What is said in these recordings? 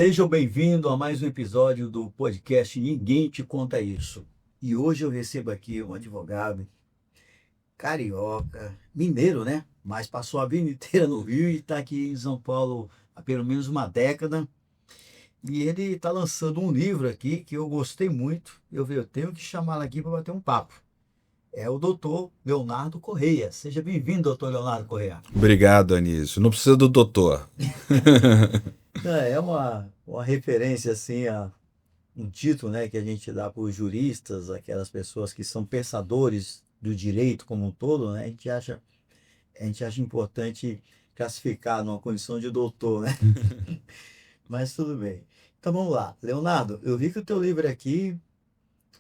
Sejam bem-vindos a mais um episódio do podcast Ninguém Te Conta Isso. E hoje eu recebo aqui um advogado carioca, mineiro, né? Mas passou a vida inteira no Rio e está aqui em São Paulo há pelo menos uma década. E ele está lançando um livro aqui que eu gostei muito. Eu tenho que chamá-lo aqui para bater um papo. É o doutor Leonardo Correia. Seja bem-vindo, doutor Leonardo Correia. Obrigado, Anísio. Não precisa do doutor. É uma referência assim a um título, né, que a gente dá para os juristas, aquelas pessoas que são pensadores do direito como um todo, né? A gente acha importante classificar numa condição de doutor, né? Mas tudo bem. Então vamos lá. Leonardo, eu vi que o teu livro aqui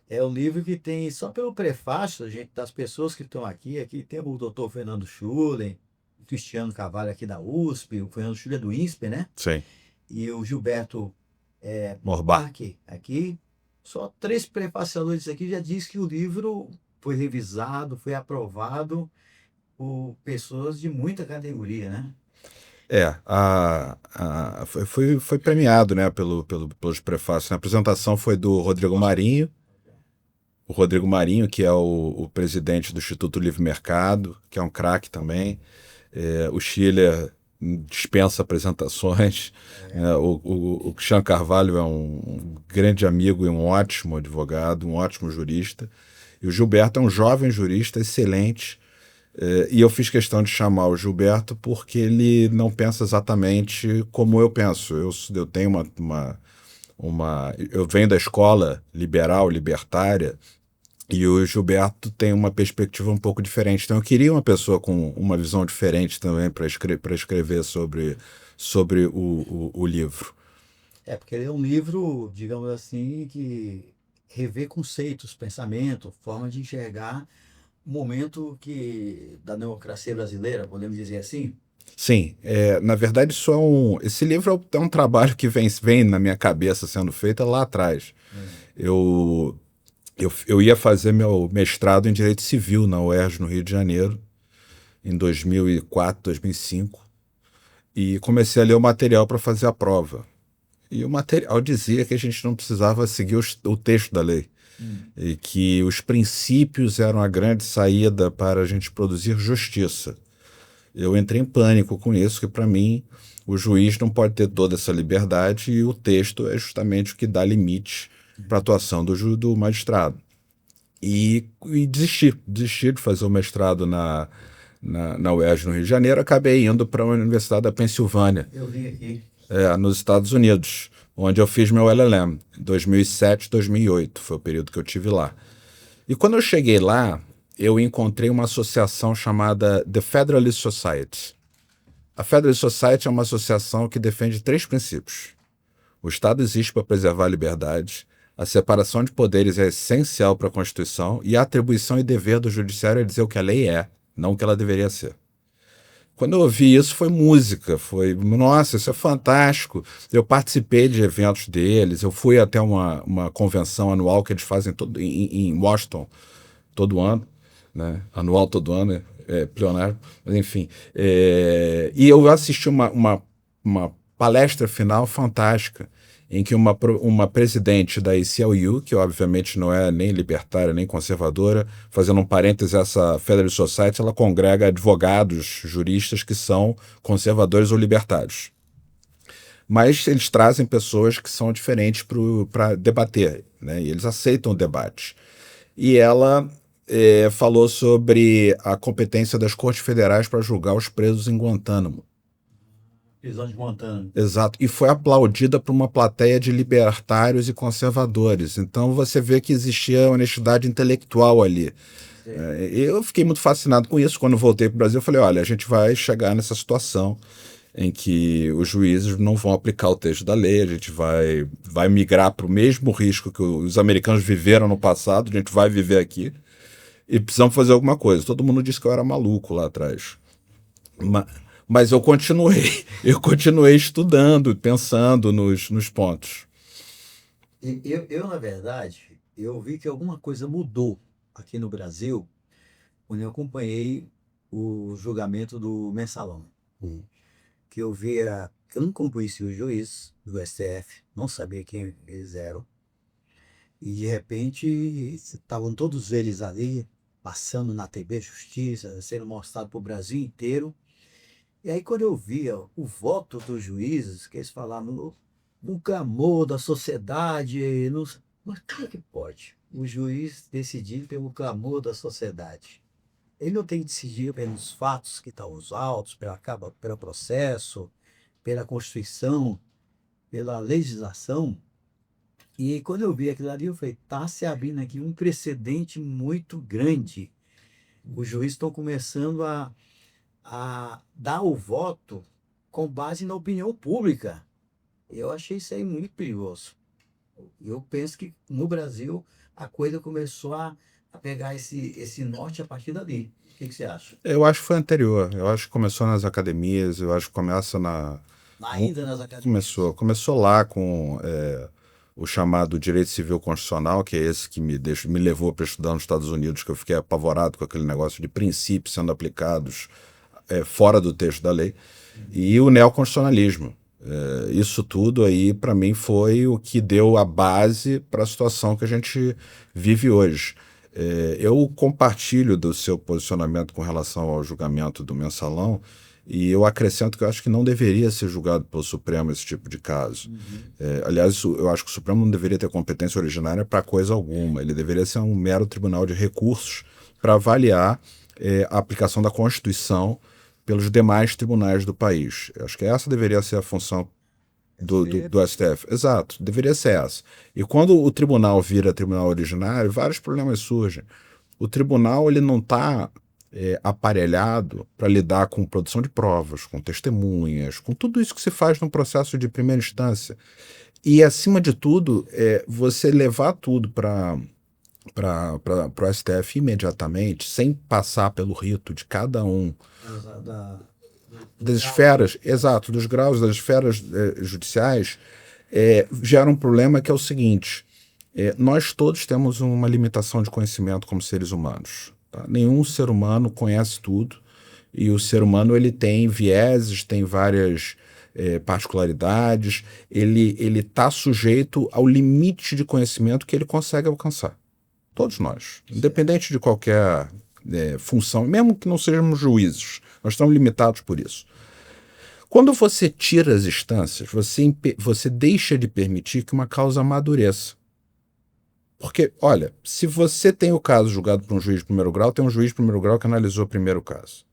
é um livro que tem, só pelo prefácio, gente, das pessoas que estão aqui tem o doutor Fernando Schulen, o Cristiano Carvalho aqui da USP, o Fernando Schulen é do INSPE, né? Sim. E o Gilberto Morbach. Marque aqui. Só três prefaciadores aqui já diz que o livro foi revisado, foi aprovado por pessoas de muita categoria, né? Foi premiado, né, pelos prefácios. A apresentação foi do Rodrigo Marinho. O Rodrigo Marinho, que é o presidente do Instituto Livre Mercado, que é um craque também. O Schiller dispensa apresentações. O Cristiano Carvalho é um grande amigo e um ótimo advogado, um ótimo jurista. E o Gilberto é um jovem jurista excelente. E eu fiz questão de chamar o Gilberto porque ele não pensa exatamente como eu penso. Eu tenho eu venho da escola liberal, libertária, e o Gilberto tem uma perspectiva um pouco diferente. Então eu queria uma pessoa com uma visão diferente também para escrever sobre o livro. Porque ele é um livro, digamos assim, que revê conceitos, pensamento, forma de enxergar o momento da democracia brasileira, podemos dizer assim. Sim, na verdade esse livro é um trabalho que vem na minha cabeça sendo feito lá atrás. Eu, eu ia fazer meu mestrado em Direito Civil na UERJ, no Rio de Janeiro, em 2004, 2005, e comecei a ler o material para fazer a prova. E o material dizia que a gente não precisava seguir o texto da lei, e que os princípios eram a grande saída para a gente produzir justiça. Eu entrei em pânico com isso, que para mim o juiz não pode ter toda essa liberdade e o texto é justamente o que dá limite para a atuação do magistrado. E desisti de fazer o mestrado na UERJ, no Rio de Janeiro. Acabei indo para a Universidade da Pensilvânia, Eu vi aqui. nos Estados Unidos, onde eu fiz meu LLM, em 2007, 2008, foi o período que eu tive lá. E quando eu cheguei lá, eu encontrei uma associação chamada The Federalist Society. A Federalist Society é uma associação que defende três princípios. O Estado existe para preservar a liberdade, a separação de poderes é essencial para a Constituição e a atribuição e dever do judiciário é dizer o que a lei é, não o que ela deveria ser. Quando eu ouvi isso, foi música, nossa, isso é fantástico. Eu participei de eventos deles, eu fui até uma convenção anual que eles fazem em Washington, todo ano, né? Anual todo ano, plenário, mas enfim. E eu assisti uma palestra final fantástica, em que uma presidente da ACLU, que obviamente não é nem libertária nem conservadora, fazendo um parêntese, essa Federalist Society, ela congrega advogados, juristas que são conservadores ou libertários. Mas eles trazem pessoas que são diferentes para debater, né? E eles aceitam o debate. E ela falou sobre a competência das cortes federais para julgar os presos em Guantánamo. Prisão de Guantánamo. Exato. E foi aplaudida por uma plateia de libertários e conservadores. Então você vê que existia honestidade intelectual ali. Eu fiquei muito fascinado com isso. Quando voltei para o Brasil, eu falei, olha, a gente vai chegar nessa situação em que os juízes não vão aplicar o texto da lei, a gente vai migrar para o mesmo risco que os americanos viveram no passado, a gente vai viver aqui e precisamos fazer alguma coisa. Todo mundo disse que eu era maluco lá atrás. Mas eu continuei estudando, pensando nos pontos. Na verdade, eu vi que alguma coisa mudou aqui no Brasil quando eu acompanhei o julgamento do Mensalão. Que eu via eu nunca conheci os juízes do STF, não sabia quem eles eram. E de repente estavam todos eles ali, passando na TV Justiça, sendo mostrado para o Brasil inteiro. E aí quando eu via o voto dos juízes, que eles falavam no clamor da sociedade, mas como é que pode o juiz decidir pelo clamor da sociedade? Ele não tem que decidir pelos fatos que estão os autos, pelo processo, pela Constituição, pela legislação. E quando eu vi aquilo ali, eu falei, está se abrindo aqui um precedente muito grande. Os juízes estão começando a dar o voto com base na opinião pública. Eu achei isso aí muito perigoso. Eu penso que no Brasil a coisa começou a pegar esse norte a partir dali. O que você acha? Eu acho que foi anterior. Eu acho que começou nas academias, eu acho que começa na. Ainda nas academias. Começou lá com o chamado direito civil constitucional, que é esse que me levou para estudar nos Estados Unidos, que eu fiquei apavorado com aquele negócio de princípios sendo aplicados fora do texto da lei, e o neoconstitucionalismo. Isso tudo aí, para mim, foi o que deu a base para a situação que a gente vive hoje. Eu compartilho do seu posicionamento com relação ao julgamento do mensalão, e eu acrescento que eu acho que não deveria ser julgado pelo Supremo esse tipo de caso. Aliás, eu acho que o Supremo não deveria ter competência originária para coisa alguma. Ele deveria ser um mero tribunal de recursos para avaliar a aplicação da Constituição pelos demais tribunais do país. Eu acho que essa deveria ser a função do STF. Exato, deveria ser essa. E quando o tribunal vira tribunal originário, vários problemas surgem. O tribunal ele não está aparelhado para lidar com produção de provas, com testemunhas, com tudo isso que se faz no processo de primeira instância. E, acima de tudo, você levar tudo para o STF imediatamente, sem passar pelo rito de cada um das esferas, exato, dos graus das esferas judiciais, gera um problema que é o seguinte: nós todos temos uma limitação de conhecimento como seres humanos. Tá? Nenhum ser humano conhece tudo, e o ser humano ele tem vieses, tem várias particularidades, ele está sujeito ao limite de conhecimento que ele consegue alcançar. Todos nós, independente de qualquer função, mesmo que não sejamos juízes, nós estamos limitados por isso. Quando você tira as instâncias, você deixa de permitir que uma causa amadureça. Porque, olha, se você tem o caso julgado por um juiz de primeiro grau, tem um juiz de primeiro grau que analisou o primeiro caso.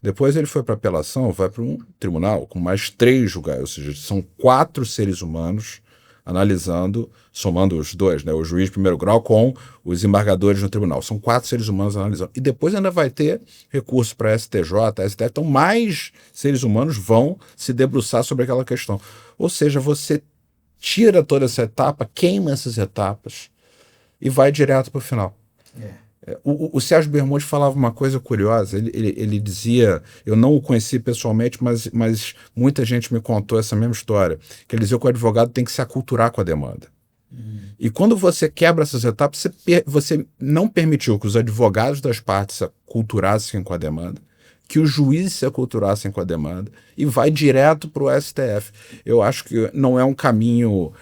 Depois ele foi para apelação, vai para um tribunal com mais 3 julgados, ou seja, são 4 seres humanos analisando, somando os dois, né, o juiz de primeiro grau com os embargadores no tribunal. São 4 seres humanos analisando. E depois ainda vai ter recurso para STJ, STF, então mais seres humanos vão se debruçar sobre aquela questão. Ou seja, você tira toda essa etapa, queima essas etapas e vai direto para o final. O Sérgio Bermude falava uma coisa curiosa, ele dizia, eu não o conheci pessoalmente, mas muita gente me contou essa mesma história, que ele dizia que o advogado tem que se aculturar com a demanda. E quando você quebra essas etapas, você não permitiu que os advogados das partes se aculturassem com a demanda, que os juízes se aculturassem com a demanda, e vai direto para o STF. Eu acho que não é um caminho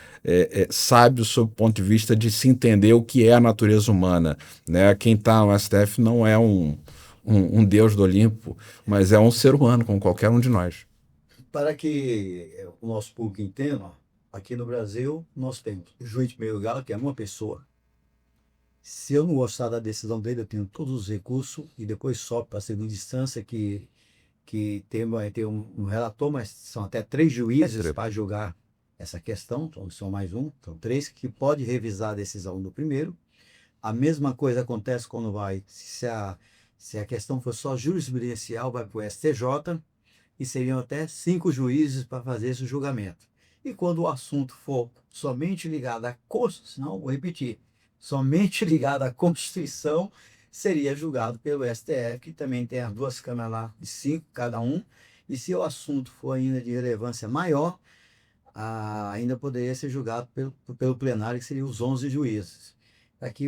sábio sob o ponto de vista de se entender o que é a natureza humana. Né? Quem está no STF não é um deus do Olimpo, mas é um ser humano, como qualquer um de nós. Para que o nosso público entenda, aqui no Brasil nós temos o juiz de primeiro grau, que é uma pessoa. Se eu não gostar da decisão dele, eu tenho todos os recursos e depois sobe para a segunda instância, que vai ter um relator, mas são até 3 juízes para julgar essa questão, então são mais são 3 que pode revisar a decisão do primeiro. A mesma coisa acontece quando se a questão for só jurisprudencial, vai para o STJ, e seriam até 5 juízes para fazer esse julgamento. E quando o assunto for somente ligado à Constituição, vou repetir, somente ligado à Constituição, seria julgado pelo STF, que também tem as 2 câmaras lá, de 5 cada um, e se o assunto for ainda de relevância maior, ainda poderia ser julgado pelo plenário, que seriam os 11 juízes. Aqui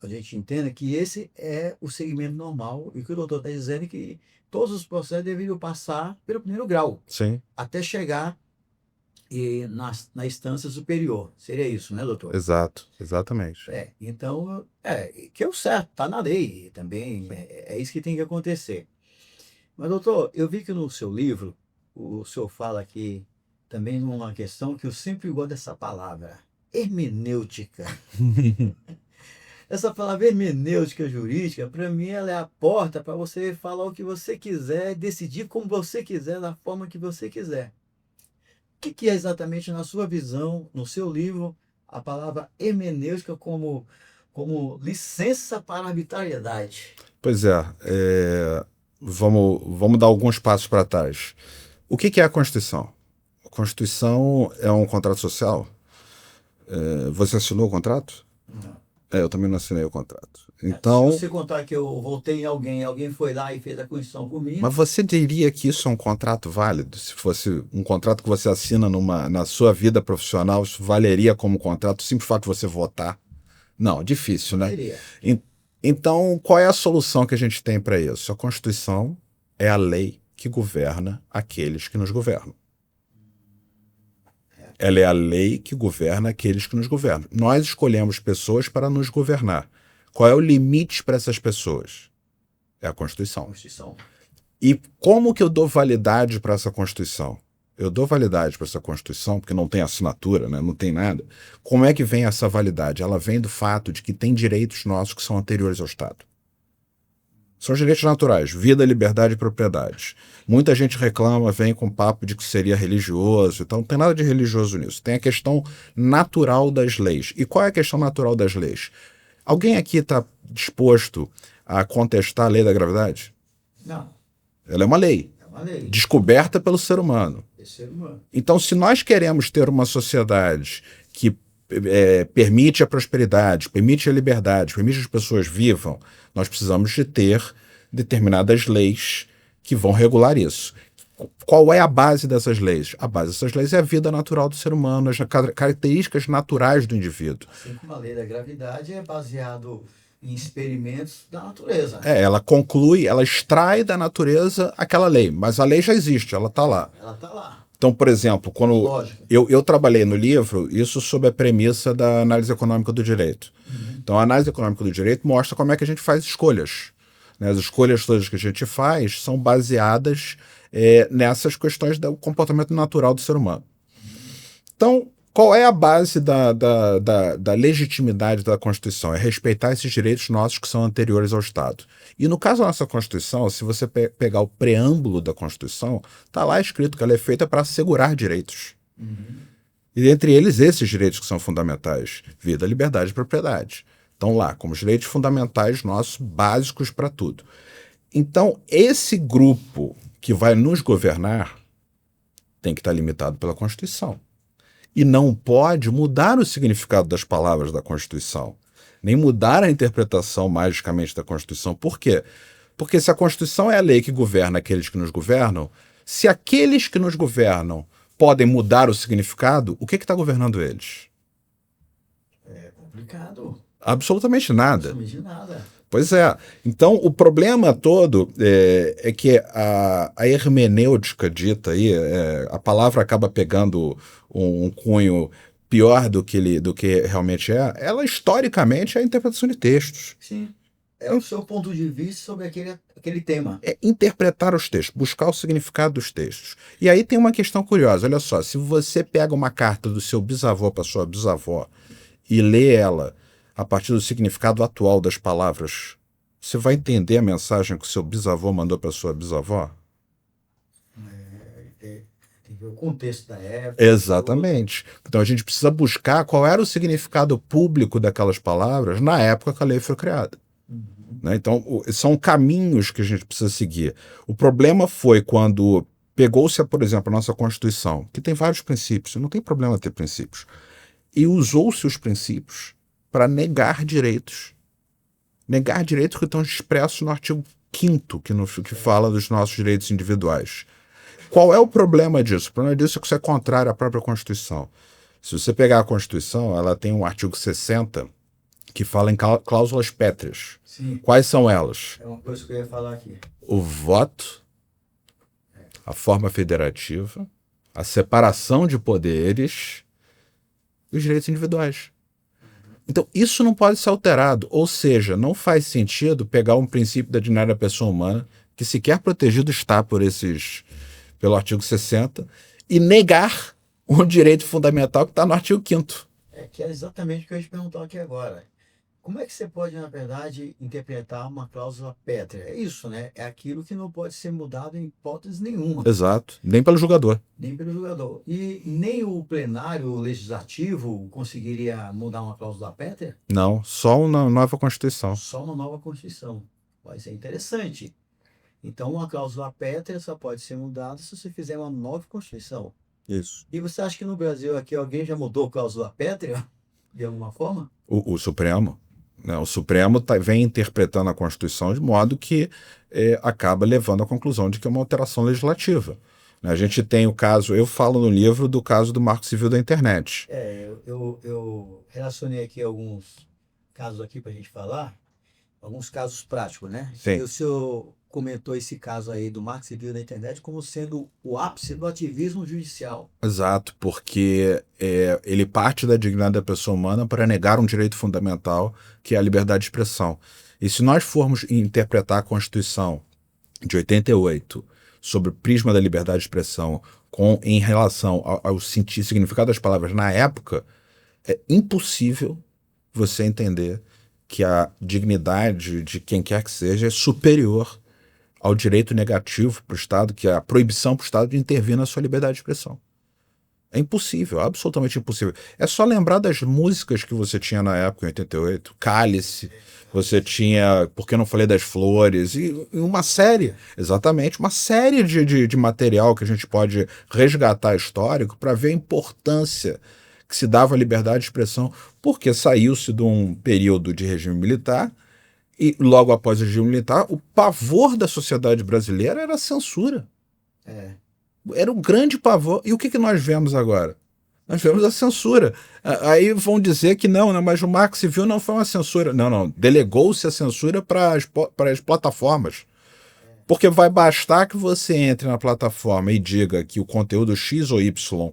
a gente entende que esse é o segmento normal, e o que o doutor está dizendo é que todos os processos deveriam passar pelo primeiro grau, Sim. até chegar e na instância superior. Seria isso, né, doutor? Exato, exatamente. Então, que é o certo, está na lei também, é isso que tem que acontecer. Mas, doutor, eu vi que no seu livro, o senhor fala aqui também numa questão que eu sempre gosto dessa palavra, hermenêutica. Essa palavra hermenêutica jurídica, para mim, ela é a porta para você falar o que você quiser, decidir como você quiser, da forma que você quiser. O que é exatamente, na sua visão, no seu livro, a palavra hermenêutica como licença para a arbitrariedade? Pois vamos dar alguns passos para trás. O que é a Constituição? A Constituição é um contrato social? Você assinou o contrato? Não. Eu também não assinei o contrato. Então, se você contar que eu voltei em alguém foi lá e fez a Constituição por mim... Mas você diria que isso é um contrato válido? Se fosse um contrato que você assina na sua vida profissional, isso valeria como contrato, o simples fato de você votar? Não, difícil, né? Então, qual é a solução que a gente tem para isso? A Constituição é a lei que governa aqueles que nos governam. Ela é a lei que governa aqueles que nos governam. Nós escolhemos pessoas para nos governar. Qual é o limite para essas pessoas? É a Constituição. E como que eu dou validade para essa Constituição? Eu dou validade para essa Constituição, porque não tem assinatura, né? Não tem nada. Como é que vem essa validade? Ela vem do fato de que tem direitos nossos que são anteriores ao Estado. São os direitos naturais, vida, liberdade e propriedade. Muita gente reclama, vem com papo de que seria religioso, então não tem nada de religioso nisso. Tem a questão natural das leis. E qual é a questão natural das leis? Alguém aqui está disposto a contestar a lei da gravidade? Não. Ela é uma lei. É uma lei. Descoberta pelo ser humano. Então, se nós queremos ter uma sociedade que permite a prosperidade, permite a liberdade, permite que as pessoas vivam, nós precisamos de ter determinadas leis que vão regular isso. Qual é a base dessas leis? A base dessas leis é a vida natural do ser humano, as características naturais do indivíduo. Assim como a lei da gravidade é baseado em experimentos da natureza. Ela conclui, ela extrai da natureza aquela lei, mas a lei já existe, ela está lá. Ela está lá. Então, por exemplo, quando eu trabalhei no livro, isso sob a premissa da análise econômica do direito. Então, a análise econômica do direito mostra como é que a gente faz escolhas. As escolhas todas que a gente faz são baseadas nessas questões do comportamento natural do ser humano. Então, qual é a base da legitimidade da Constituição? É respeitar esses direitos nossos que são anteriores ao Estado. E no caso da nossa Constituição, se você pegar o preâmbulo da Constituição, está lá escrito que ela é feita para assegurar direitos. E entre eles, esses direitos que são fundamentais: vida, liberdade e propriedade. Estão lá como os direitos fundamentais nossos, básicos para tudo. Então, esse grupo que vai nos governar tem que estar limitado pela Constituição. E não pode mudar o significado das palavras da Constituição, nem mudar a interpretação magicamente da Constituição. Por quê? Porque se a Constituição é a lei que governa aqueles que nos governam, se aqueles que nos governam podem mudar o significado, o que está governando eles? É complicado. Absolutamente nada. Absolutamente nada. Pois é. Então, o problema todo é que a hermenêutica dita aí, a palavra acaba pegando um cunho pior do que realmente é, ela historicamente é a interpretação de textos. Sim. É o seu ponto de vista sobre aquele tema. É interpretar os textos, buscar o significado dos textos. E aí tem uma questão curiosa, olha só, se você pega uma carta do seu bisavô para sua bisavó e lê ela a partir do significado atual das palavras, você vai entender a mensagem que o seu bisavô mandou para sua bisavó? Tem que ver o contexto da época. Exatamente. Então a gente precisa buscar qual era o significado público daquelas palavras na época que a lei foi criada. Né? Então são caminhos que a gente precisa seguir. O problema foi quando pegou-se, por exemplo, a nossa Constituição, que tem vários princípios, não tem problema ter princípios, e usou-se os princípios para negar direitos. Negar direitos que estão expressos no artigo 5º, que fala dos nossos direitos individuais. Qual é o problema disso? O problema disso é que isso é contrário à própria Constituição. Se você pegar a Constituição, ela tem um artigo 60 que fala em cláusulas pétreas. Sim. Quais são elas? É uma coisa que eu ia falar aqui. O voto, a forma federativa, a separação de poderes e os direitos individuais. Então, isso não pode ser alterado. Ou seja, não faz sentido pegar um princípio da dignidade da pessoa humana, que sequer protegido está pelo artigo 60, e negar um direito fundamental que está no artigo 5º. Que é exatamente o que eu ia te perguntar aqui agora. Como é que você pode, na verdade, interpretar uma cláusula pétrea? É isso, né? É aquilo que não pode ser mudado em hipótese nenhuma. Exato. Nem pelo julgador. Nem pelo jogador. E nem o plenário legislativo conseguiria mudar uma cláusula pétrea? Não, só na nova Constituição. Só uma nova Constituição. Vai ser interessante. Então, uma cláusula pétrea só pode ser mudada se você fizer uma nova Constituição. Isso. E você acha que no Brasil aqui alguém já mudou cláusula pétrea de alguma forma? O Supremo. Né? O Supremo vem interpretando a Constituição de modo que acaba levando à conclusão de que é uma alteração legislativa. A gente tem o caso, eu falo no livro do caso do Marco Civil da Internet. Eu relacionei aqui alguns casos aqui para a gente falar, alguns casos práticos, né? Sim. E o senhor comentou esse caso aí do Marco Civil da Internet como sendo o ápice do ativismo judicial. Exato, porque ele parte da dignidade da pessoa humana para negar um direito fundamental, que é a liberdade de expressão. E se nós formos interpretar a Constituição de 88 sobre o prisma da liberdade de expressão em relação ao significado das palavras na época, é impossível você entender que a dignidade de quem quer que seja é superior ao direito negativo para o Estado, que é a proibição para o Estado de intervir na sua liberdade de expressão. É impossível, absolutamente impossível. É só lembrar das músicas que você tinha na época, em 88, Cálice, você tinha Por que não falei das flores, e uma série, exatamente, uma série de material que a gente pode resgatar histórico para ver a importância que se dava à liberdade de expressão, porque saiu-se de um período de regime militar, e logo após o regime militar, o pavor da sociedade brasileira era a censura. Era um grande pavor. E o que nós vemos agora? Nós vemos a censura. Aí vão dizer que não, mas o Marco Civil não foi uma censura. Não. Delegou-se a censura para as plataformas. Porque vai bastar que você entre na plataforma e diga que o conteúdo X ou Y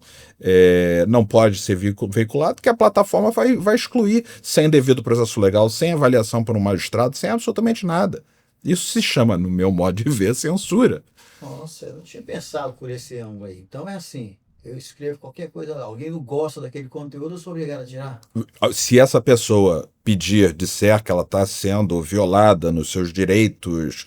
não pode ser veiculado, que a plataforma vai excluir sem devido processo legal, sem avaliação por um magistrado, sem absolutamente nada. Isso se chama, no meu modo de ver, censura. Nossa, eu não tinha pensado por esse ângulo aí. Então é assim, eu escrevo qualquer coisa lá, alguém não gosta daquele conteúdo, eu sou obrigado a tirar. Se essa pessoa disser que ela está sendo violada nos seus direitos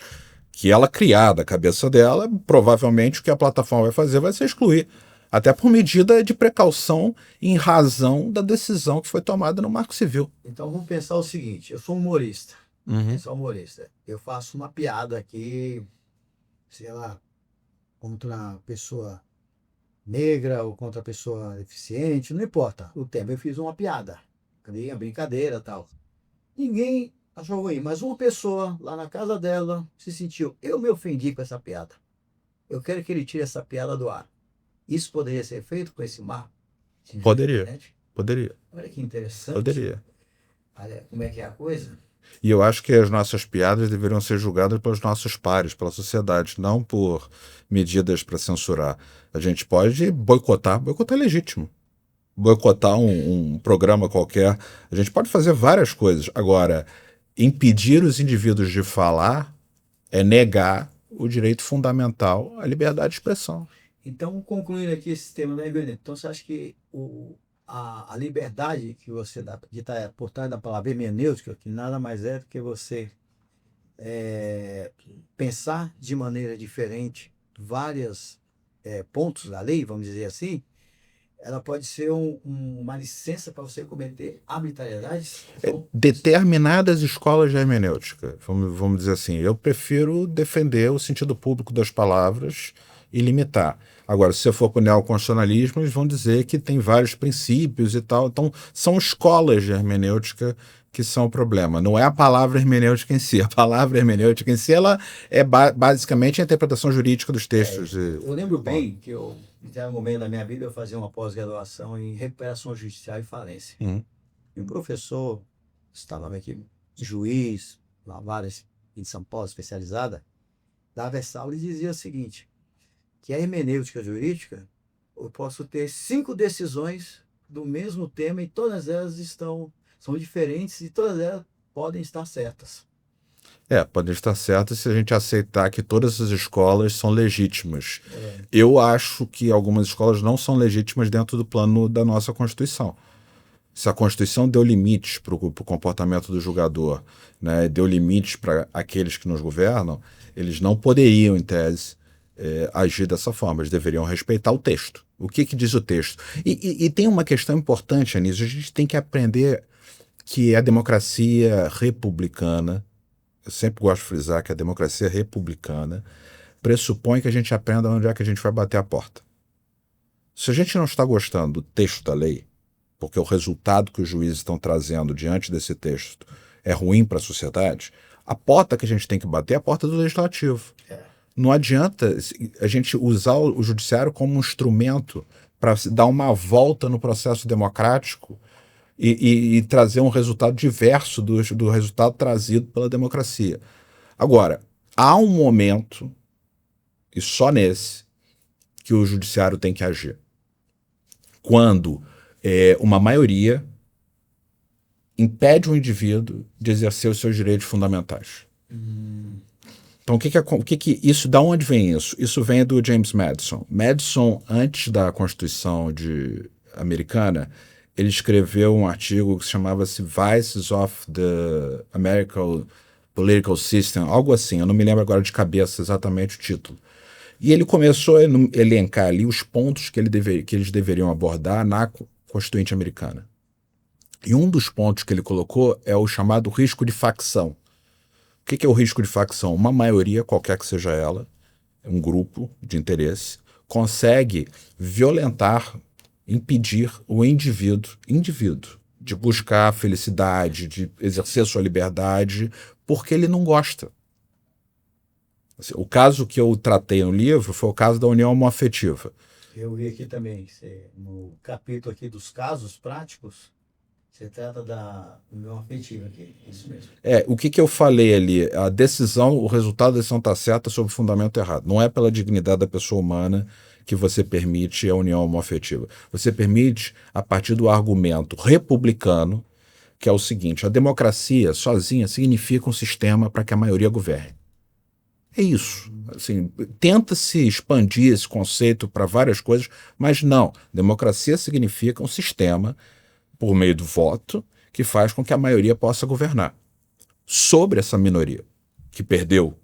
que ela criar da cabeça dela, provavelmente o que a plataforma vai fazer vai ser excluir. Até por medida de precaução em razão da decisão que foi tomada no Marco Civil. Então vamos pensar o seguinte, eu sou humorista. Uhum. Eu sou humorista. Eu faço uma piada aqui, sei lá, contra uma pessoa negra ou contra a pessoa deficiente, não importa o tema. Eu fiz uma piada, uma brincadeira e tal. Ninguém achou ruim, mas uma pessoa lá na casa dela se sentiu, eu me ofendi com essa piada. Eu quero que ele tire essa piada do ar. Isso poderia ser feito com esse marco? Poderia. Olha que interessante. Poderia. Olha como é que é a coisa. E eu acho que as nossas piadas deveriam ser julgadas pelos nossos pares, pela sociedade, não por medidas para censurar. A gente pode boicotar é legítimo. Boicotar um programa qualquer, a gente pode fazer várias coisas. Agora, impedir os indivíduos de falar é negar o direito fundamental à liberdade de expressão. Então, concluindo aqui esse tema da hermenêutica, então você acha que a liberdade que você dá de estar por trás da palavra hermenêutica, que nada mais é do que você pensar de maneira diferente vários pontos da lei, vamos dizer assim, ela pode ser uma licença para você cometer arbitrariedades? Determinadas escolas de hermenêutica, vamos dizer assim, eu prefiro defender o sentido público das palavras e limitar. Agora, se você for para o neoconstitucionalismo, eles vão dizer que tem vários princípios e tal. Então, são escolas de hermenêutica que são o problema. Não é a palavra hermenêutica em si. A palavra hermenêutica em si, ela é basicamente a interpretação jurídica dos textos. Eu lembro bem que em um momento da minha vida, eu fazia uma pós-graduação em recuperação judicial e falência. E o professor, estava aqui, juiz, lá várias em São Paulo, especializada, dava essa aula e dizia o seguinte, que a hermenêutica jurídica eu posso ter 5 decisões do mesmo tema e todas elas são diferentes e todas elas podem estar certas. Pode estar certo se a gente aceitar que todas as escolas são legítimas. Eu acho que algumas escolas não são legítimas dentro do plano da nossa Constituição. Se a Constituição deu limites para o comportamento do julgador, né, deu limites para aqueles que nos governam, eles não poderiam, em tese, agir dessa forma. Eles deveriam respeitar o texto. O que diz o texto? E tem uma questão importante, Anísio. A gente tem que aprender que a democracia republicana, eu sempre gosto de frisar que a democracia republicana pressupõe que a gente aprenda onde é que a gente vai bater a porta. Se a gente não está gostando do texto da lei, porque o resultado que os juízes estão trazendo diante desse texto é ruim para a sociedade, a porta que a gente tem que bater é a porta do legislativo. Não adianta a gente usar o judiciário como um instrumento para dar uma volta no processo democrático e trazer um resultado diverso do resultado trazido pela democracia. Agora, há um momento, e só nesse, que o judiciário tem que agir. Quando uma maioria impede um indivíduo de exercer os seus direitos fundamentais. Então, isso, da onde vem isso? Isso vem do James Madison. Madison, antes da Constituição americana, ele escreveu um artigo que chamava-se Vices of the American Political System, algo assim, eu não me lembro agora de cabeça exatamente o título. E ele começou a elencar ali os pontos que eles deveriam abordar na Constituinte americana. E um dos pontos que ele colocou é o chamado risco de facção. O que é o risco de facção? Uma maioria, qualquer que seja ela, um grupo de interesse, consegue violentar, impedir o indivíduo de buscar a felicidade, de exercer sua liberdade, porque ele não gosta. Assim, o caso que eu tratei no livro foi o caso da união homoafetiva. Eu vi aqui também, no capítulo aqui dos casos práticos, você trata da união afetiva aqui, isso mesmo. O que eu falei ali? A decisão, o resultado da decisão está certa sob o fundamento errado. Não é pela dignidade da pessoa humana que você permite a união homoafetiva. Você permite a partir do argumento republicano, que é o seguinte: a democracia sozinha significa um sistema para que a maioria governe. É isso. Assim, tenta-se expandir esse conceito para várias coisas, mas não. Democracia significa um sistema, por meio do voto, que faz com que a maioria possa governar sobre essa minoria que perdeu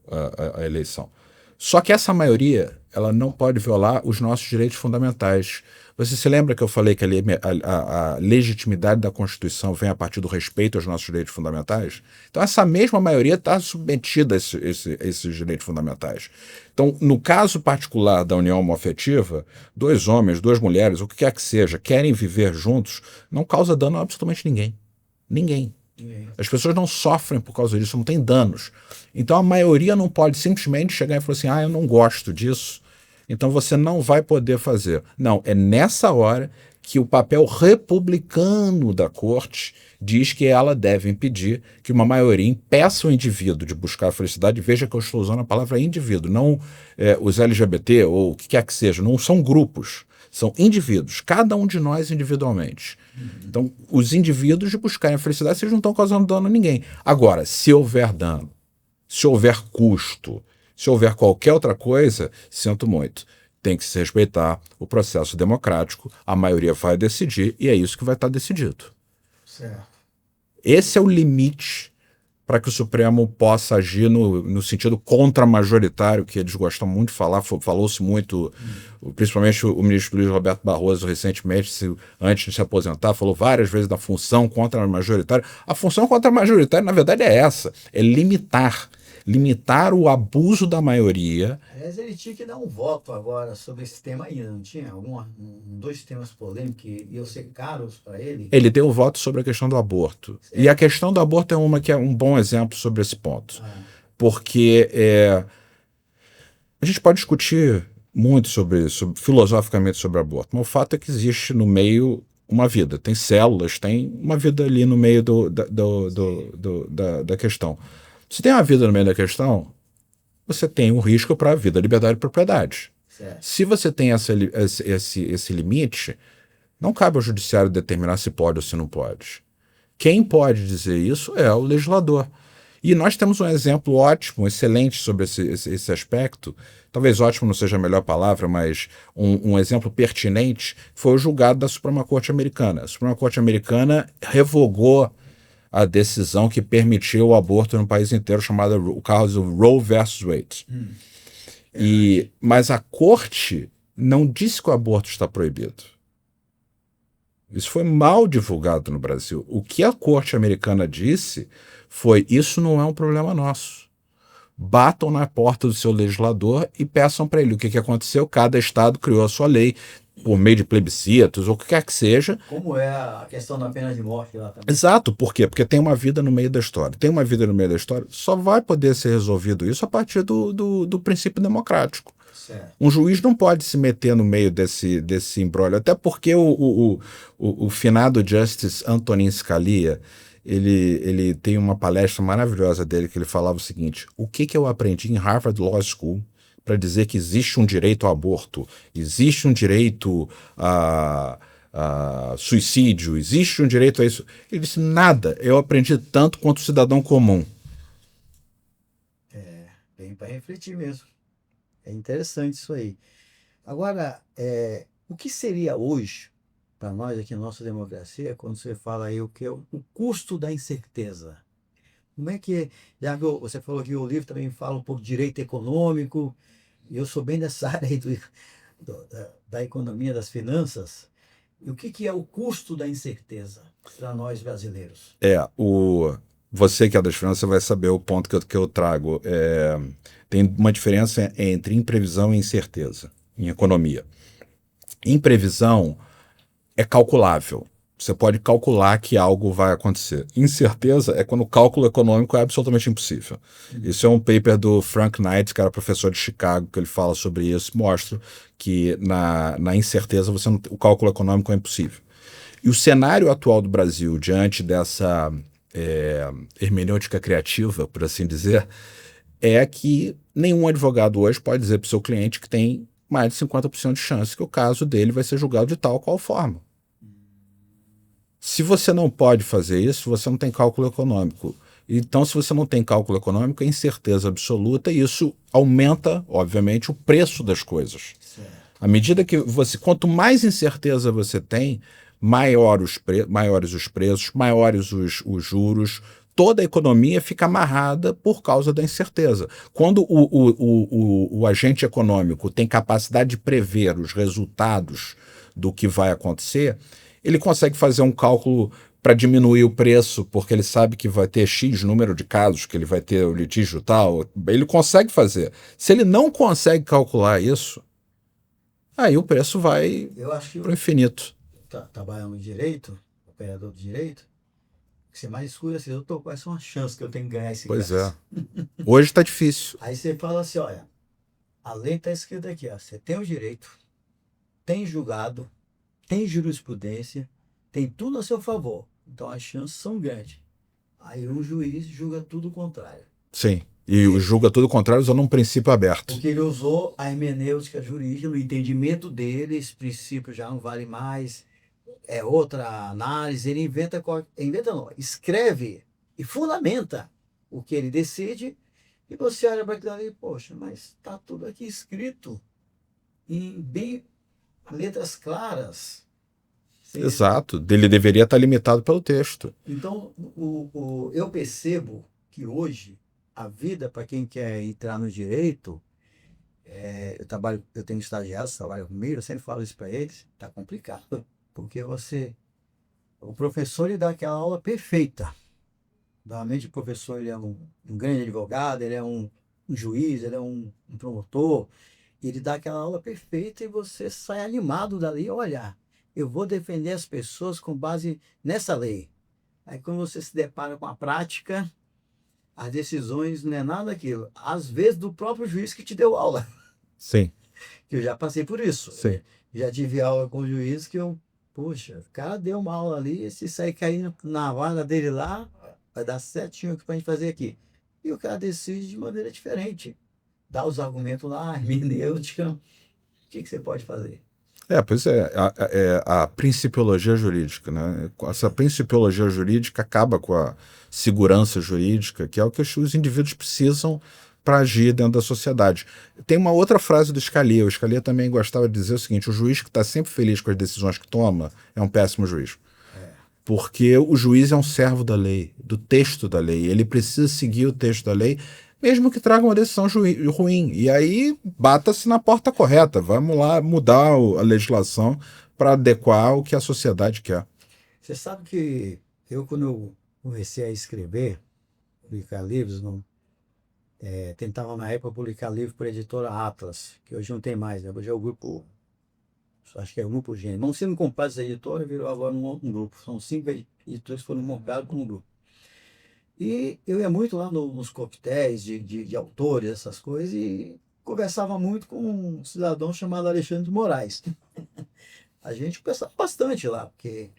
a eleição. Só que essa maioria, ela não pode violar os nossos direitos fundamentais. Você se lembra que eu falei que a legitimidade da Constituição vem a partir do respeito aos nossos direitos fundamentais? Então essa mesma maioria está submetida a esses direitos fundamentais. Então, no caso particular da união homoafetiva, 2 homens, 2 mulheres, o que quer que seja, querem viver juntos, não causa dano a absolutamente ninguém. Ninguém. As pessoas não sofrem por causa disso, não tem danos. Então a maioria não pode simplesmente chegar e falar assim: eu não gosto disso, então você não vai poder fazer. Não, é nessa hora que o papel republicano da corte diz que ela deve impedir que uma maioria impeça o indivíduo de buscar a felicidade. Veja que eu estou usando a palavra indivíduo, não os LGBT ou o que quer que seja, não são grupos. São indivíduos, cada um de nós individualmente. Então, os indivíduos de buscarem a felicidade, vocês não estão causando dano a ninguém. Agora, se houver dano, se houver custo, se houver qualquer outra coisa, sinto muito. Tem que se respeitar o processo democrático, a maioria vai decidir e é isso que vai estar decidido. Certo. Esse é o limite para que o Supremo possa agir no sentido contra-majoritário, que eles gostam muito de falar, falou-se muito, principalmente o ministro Luiz Roberto Barroso recentemente, antes de se aposentar, falou várias vezes da função contra-majoritária. A função contra-majoritária, na verdade, é essa, é limitar o abuso da maioria. Aliás, ele tinha que dar um voto agora sobre esse tema ainda, não tinha? 2 temas polêmicos que iam ser caros para ele? Ele deu o voto sobre a questão do aborto. E a questão do aborto é uma que é um bom exemplo sobre esse ponto. Porque a gente pode discutir muito filosoficamente sobre aborto, mas o fato é que existe no meio uma vida, tem células, tem uma vida ali no meio da questão. Se tem uma vida no meio da questão, você tem um risco para a vida, liberdade e propriedade. Certo. Se você tem esse limite, não cabe ao judiciário determinar se pode ou se não pode. Quem pode dizer isso é o legislador. E nós temos um exemplo ótimo, excelente sobre esse aspecto. Talvez ótimo não seja a melhor palavra, mas um exemplo pertinente foi o julgado da Suprema Corte Americana. A Suprema Corte Americana revogou a decisão que permitiu o aborto no país inteiro, chamada o caso Roe versus Wade. Mas a corte não disse que o aborto está proibido. Isso foi mal divulgado no Brasil. O que a corte americana disse foi: isso não é um problema nosso. Batam na porta do seu legislador e peçam para ele o que aconteceu. Cada estado criou a sua lei por meio de plebiscitos ou o que quer que seja. Como é a questão da pena de morte lá também. Exato. Por quê? Porque tem uma vida no meio da história. Tem uma vida no meio da história, só vai poder ser resolvido isso a partir do princípio democrático. Certo. Um juiz não pode se meter no meio desse imbróglio, até porque o finado Justice Antonin Scalia, ele tem uma palestra maravilhosa dele que ele falava o seguinte: o que eu aprendi em Harvard Law School para dizer que existe um direito ao aborto, existe um direito a suicídio, existe um direito a isso? Ele disse: nada, eu aprendi tanto quanto o cidadão comum. Bem para refletir mesmo. É interessante isso aí. Agora, o que seria hoje, para nós aqui na nossa democracia, quando você fala aí o que é o custo da incerteza? Como é que, já viu, você falou que o livro também fala um pouco de direito econômico, e eu sou bem dessa área aí da economia, das finanças. E o que é o custo da incerteza para nós brasileiros? Você que é das finanças vai saber o ponto que eu trago. Tem uma diferença entre imprevisão e incerteza em economia. Imprevisão é calculável. Você pode calcular que algo vai acontecer. Incerteza é quando o cálculo econômico é absolutamente impossível. Isso é um paper do Frank Knight, que era professor de Chicago, que ele fala sobre isso, mostra que na incerteza o cálculo econômico é impossível. E o cenário atual do Brasil, diante dessa hermenêutica criativa, por assim dizer, é que nenhum advogado hoje pode dizer para o seu cliente que tem mais de 50% de chance que o caso dele vai ser julgado de tal ou qual forma. Se você não pode fazer isso, você não tem cálculo econômico. Então, se você não tem cálculo econômico, é incerteza absoluta e isso aumenta, obviamente, o preço das coisas. Certo. À medida que quanto mais incerteza você tem, maiores os preços, maiores os juros, toda a economia fica amarrada por causa da incerteza. Quando o agente econômico tem capacidade de prever os resultados do que vai acontecer, ele consegue fazer um cálculo para diminuir o preço, porque ele sabe que vai ter X número de casos, que ele vai ter o litígio tal. Ele consegue fazer. Se ele não consegue calcular isso, aí o preço vai para o infinito. Trabalhando em direito, operador de direito, o que você mais escuta é assim: doutor, quais são as chances que eu tenho que ganhar esse Pois caso? Hoje está difícil. Aí você fala assim: olha, a lei está escrita aqui, ó, você tem o direito, tem julgado, tem jurisprudência, tem tudo a seu favor. Então as chances são grandes. Aí um juiz julga tudo o contrário. Sim. E julga tudo o contrário usando um princípio aberto. Porque ele usou a hermenêutica jurídica, no entendimento dele, esse princípio já não vale mais, é outra análise, ele escreve e fundamenta o que ele decide, e você olha para aquilo ali: poxa, mas está tudo aqui escrito em bem letras claras. Exato. Ele deveria estar limitado pelo texto. Então, eu percebo que hoje a vida, para quem quer entrar no direito, eu tenho estagiários que trabalham comigo, eu sempre falo isso para eles: está complicado, porque o professor lhe dá aquela aula perfeita. Normalmente o professor ele é um grande advogado, ele é um juiz, ele é um promotor, ele dá aquela aula perfeita e você sai animado dali: olha, eu vou defender as pessoas com base nessa lei. Aí quando você se depara com a prática, as decisões não é nada daquilo. Às vezes do próprio juiz que te deu aula. Sim. Que eu já passei por isso. Sim. Já tive aula com o juiz que poxa, o cara deu uma aula ali, se sair caindo na vaga dele lá, vai dar certinho para a gente fazer aqui. E o cara decide de maneira diferente. Dá os argumentos lá, hermenêutica, que você pode fazer? Pois é, a principiologia jurídica, né? Essa principiologia jurídica acaba com a segurança jurídica, que é o que os indivíduos precisam para agir dentro da sociedade. Tem uma outra frase do Scalia. O Scalia também gostava de dizer o seguinte: o juiz que está sempre feliz com as decisões que toma é um péssimo juiz. Porque o juiz é um servo da lei, do texto da lei. Ele precisa seguir o texto da lei, mesmo que traga uma decisão ruim. E aí, bata-se na porta correta. Vamos lá mudar a legislação para adequar o que a sociedade quer. Você sabe que quando eu comecei a escrever, publicar livros, tentava na época publicar livro para a editora Atlas, que hoje não tem mais, né? Hoje é o grupo, acho que é o Grupo Gênero. Não sendo comprado essa editora, virou agora um grupo. São 5 editores que foram comprados por um grupo. E eu ia muito lá nos coquetéis de autores, essas coisas, e conversava muito com um cidadão chamado Alexandre de Moraes. A gente conversava bastante lá, porque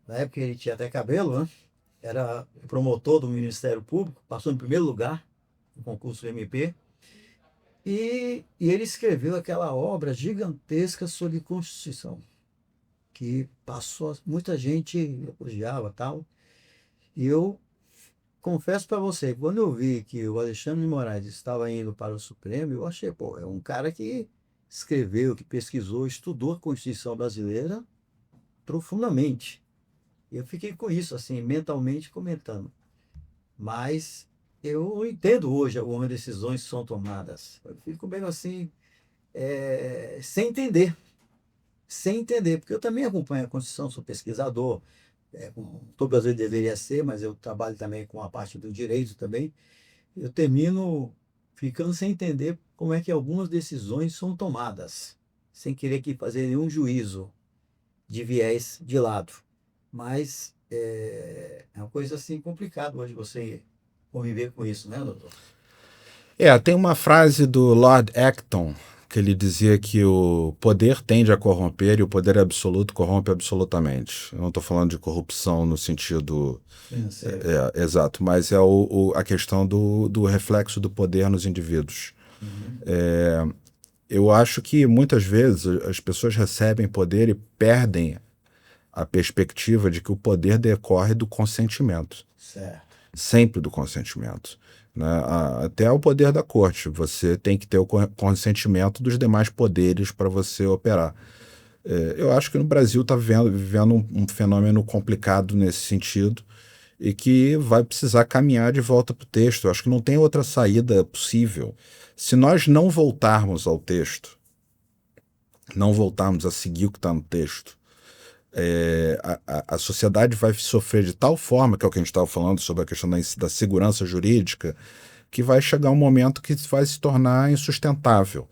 na época ele tinha até cabelo, né? Era promotor do Ministério Público, passou em primeiro lugar no concurso do MP. E ele escreveu aquela obra gigantesca sobre Constituição, que passou, muita gente elogiava tal. E eu confesso para você, quando eu vi que o Alexandre de Moraes estava indo para o Supremo, eu achei, pô, é um cara que escreveu, que pesquisou, estudou a Constituição brasileira profundamente. Eu fiquei com isso, assim, mentalmente comentando. Mas eu entendo hoje algumas decisões que são tomadas. Eu fico meio assim, sem entender, porque eu também acompanho a Constituição, sou pesquisador, como todo brasileiro deveria ser, mas eu trabalho também com a parte do direito também. Eu termino ficando sem entender como é que algumas decisões são tomadas, sem querer aqui fazer nenhum juízo de viés de lado. Mas é uma coisa assim complicada hoje você conviver com isso, né, doutor? Tem uma frase do Lord Acton que ele dizia que o poder tende a corromper e o poder absoluto corrompe absolutamente. Eu não estou falando de corrupção no sentido Financeiro. exato, mas é a questão do reflexo do poder nos indivíduos. Uhum. Eu acho que muitas vezes as pessoas recebem poder e perdem a perspectiva de que o poder decorre do consentimento. Certo. Sempre do consentimento. Né? Até o poder da corte. Você tem que ter o consentimento dos demais poderes para você operar. Eu acho que no Brasil está vivendo um fenômeno complicado nesse sentido e que vai precisar caminhar de volta para o texto. Eu acho que não tem outra saída possível. Se nós não voltarmos ao texto, não voltarmos a seguir o que está no texto, a sociedade vai sofrer de tal forma, que é o que a gente estava falando sobre a questão da segurança jurídica, que vai chegar um momento que vai se tornar insustentável.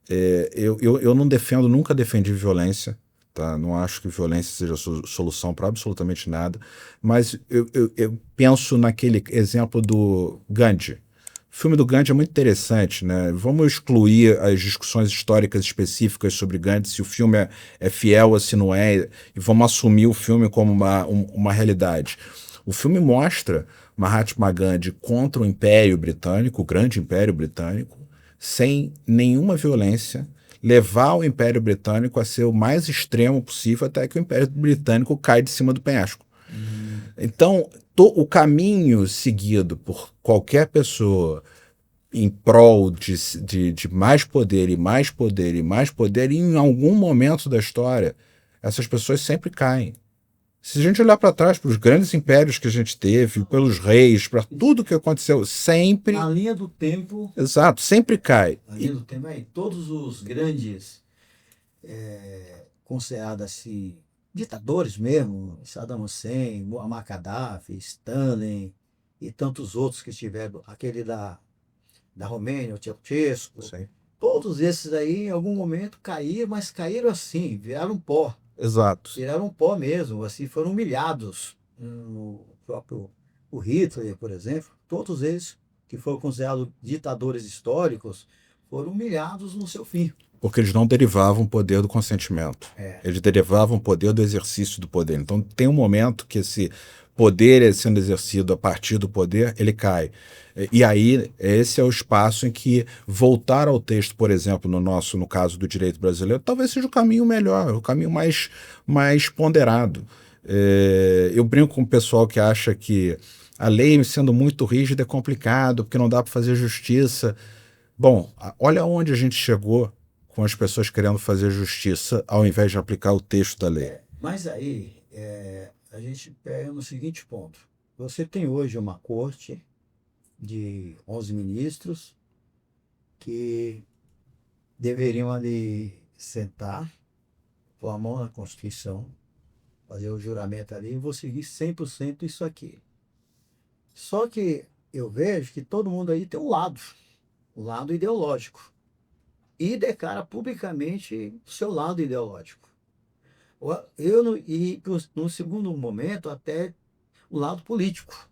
Eu não defendo, nunca defendi violência, tá? Não acho que violência seja solução para absolutamente nada, mas eu penso naquele exemplo do Gandhi. O filme do Gandhi é muito interessante, né? Vamos excluir as discussões históricas específicas sobre Gandhi, se o filme é fiel ou se não é, e vamos assumir o filme como uma realidade. O filme mostra Mahatma Gandhi contra o Império Britânico, o grande Império Britânico, sem nenhuma violência, levar o Império Britânico a ser o mais extremo possível até que o Império Britânico cai de cima do penhasco. Então, o caminho seguido por qualquer pessoa em prol de mais poder e mais poder e mais poder, e em algum momento da história, essas pessoas sempre caem. Se a gente olhar para trás, para os grandes impérios que a gente teve, pelos reis, para tudo que aconteceu, sempre... Na linha do tempo... Exato, sempre cai. Na linha do tempo, todos os grandes considerados assim, ditadores mesmo, Saddam Hussein, Muammar Gaddafi, Stalin e tantos outros que tiveram, aquele da Romênia, o Ceausescu, todos esses aí em algum momento caíram, mas caíram assim, viraram pó. Exato. Viraram pó mesmo, assim, foram humilhados. O próprio Hitler, por exemplo, todos eles que foram considerados ditadores históricos, foram humilhados no seu fim. Porque eles não derivavam o poder do consentimento. Eles derivavam o poder do exercício do poder. Então tem um momento que esse poder sendo exercido a partir do poder, ele cai. E aí esse é o espaço em que voltar ao texto, por exemplo, no caso do direito brasileiro, talvez seja o caminho melhor, o caminho mais ponderado. Eu brinco com o pessoal que acha que a lei sendo muito rígida é complicado, porque não dá para fazer justiça. Bom, olha onde a gente chegou com as pessoas querendo fazer justiça ao invés de aplicar o texto da lei. Mas aí a gente pega no seguinte ponto. Você tem hoje uma corte de 11 ministros que deveriam ali sentar, pôr a mão na Constituição, fazer o juramento ali e vou seguir 100% isso aqui. Só que eu vejo que todo mundo aí tem um lado ideológico, e declara publicamente o seu lado ideológico. E no segundo momento, até o lado político,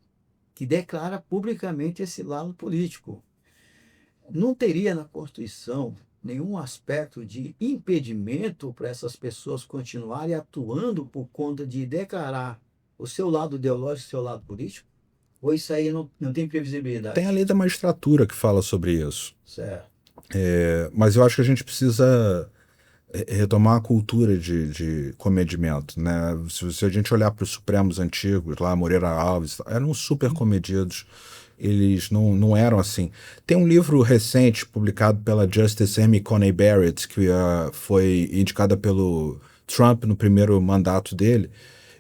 que declara publicamente esse lado político. Não teria na Constituição nenhum aspecto de impedimento para essas pessoas continuarem atuando por conta de declarar o seu lado ideológico e o seu lado político? Ou isso aí não tem previsibilidade? Tem a lei da magistratura que fala sobre isso. Certo. Mas eu acho que a gente precisa retomar a cultura de comedimento, né? Se a gente olhar para os Supremos antigos, lá Moreira Alves, eram super comedidos, eles não eram assim. Tem um livro recente publicado pela Justice Amy Coney Barrett, que foi indicada pelo Trump no primeiro mandato dele,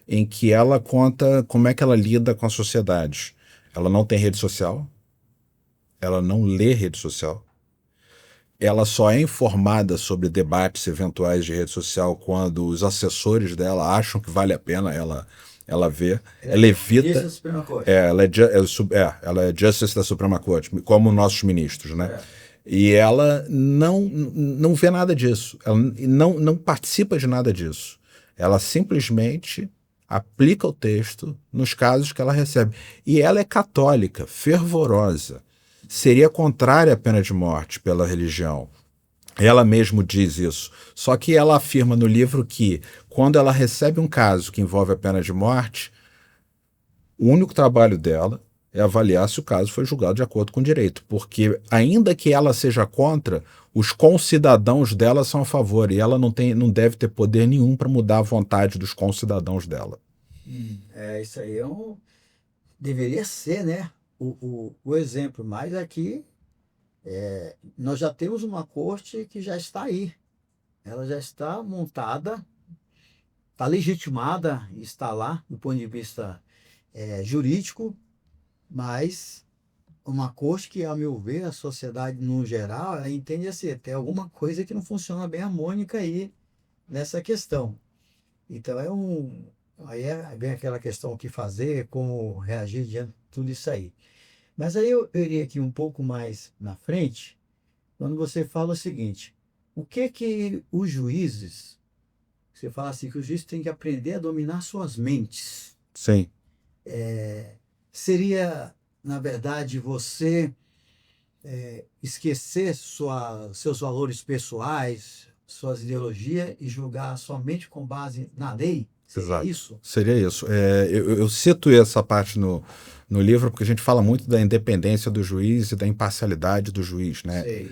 em que ela conta como é que ela lida com a sociedade. Ela não tem rede social, ela não lê rede social, ela só é informada sobre debates eventuais de rede social quando os assessores dela acham que vale a pena ela ver. Ela evita. Ela é Justice da Suprema Corte, como nossos ministros, né? E ela não vê nada disso. Ela não participa de nada disso. Ela simplesmente aplica o texto nos casos que ela recebe. E ela é católica, fervorosa. Seria contrária à pena de morte pela religião. Ela mesmo diz isso. Só que ela afirma no livro que, quando ela recebe um caso que envolve a pena de morte, o único trabalho dela é avaliar se o caso foi julgado de acordo com o direito. Porque, ainda que ela seja contra, os concidadãos dela são a favor. E ela não deve ter poder nenhum para mudar a vontade dos concidadãos dela. Isso aí deveria ser, né? O exemplo, mas aqui nós já temos uma corte que já está aí, ela já está montada, está legitimada, está lá do ponto de vista jurídico, mas uma corte que, ao meu ver, a sociedade no geral, ela entende assim, tem alguma coisa que não funciona bem harmônica aí nessa questão. Então aí vem aquela questão, o que fazer, como reagir diante de tudo isso aí. Mas aí eu iria aqui um pouco mais na frente, quando você fala o seguinte, o que os juízes, você fala assim, que os juízes têm que aprender a dominar suas mentes. Sim. Seria, na verdade, você esquecer seus valores pessoais, suas ideologias e julgar somente com base na lei? Exato. Isso? Seria isso. Eu cito essa parte no livro porque a gente fala muito da independência do juiz e da imparcialidade do juiz, né? Sei.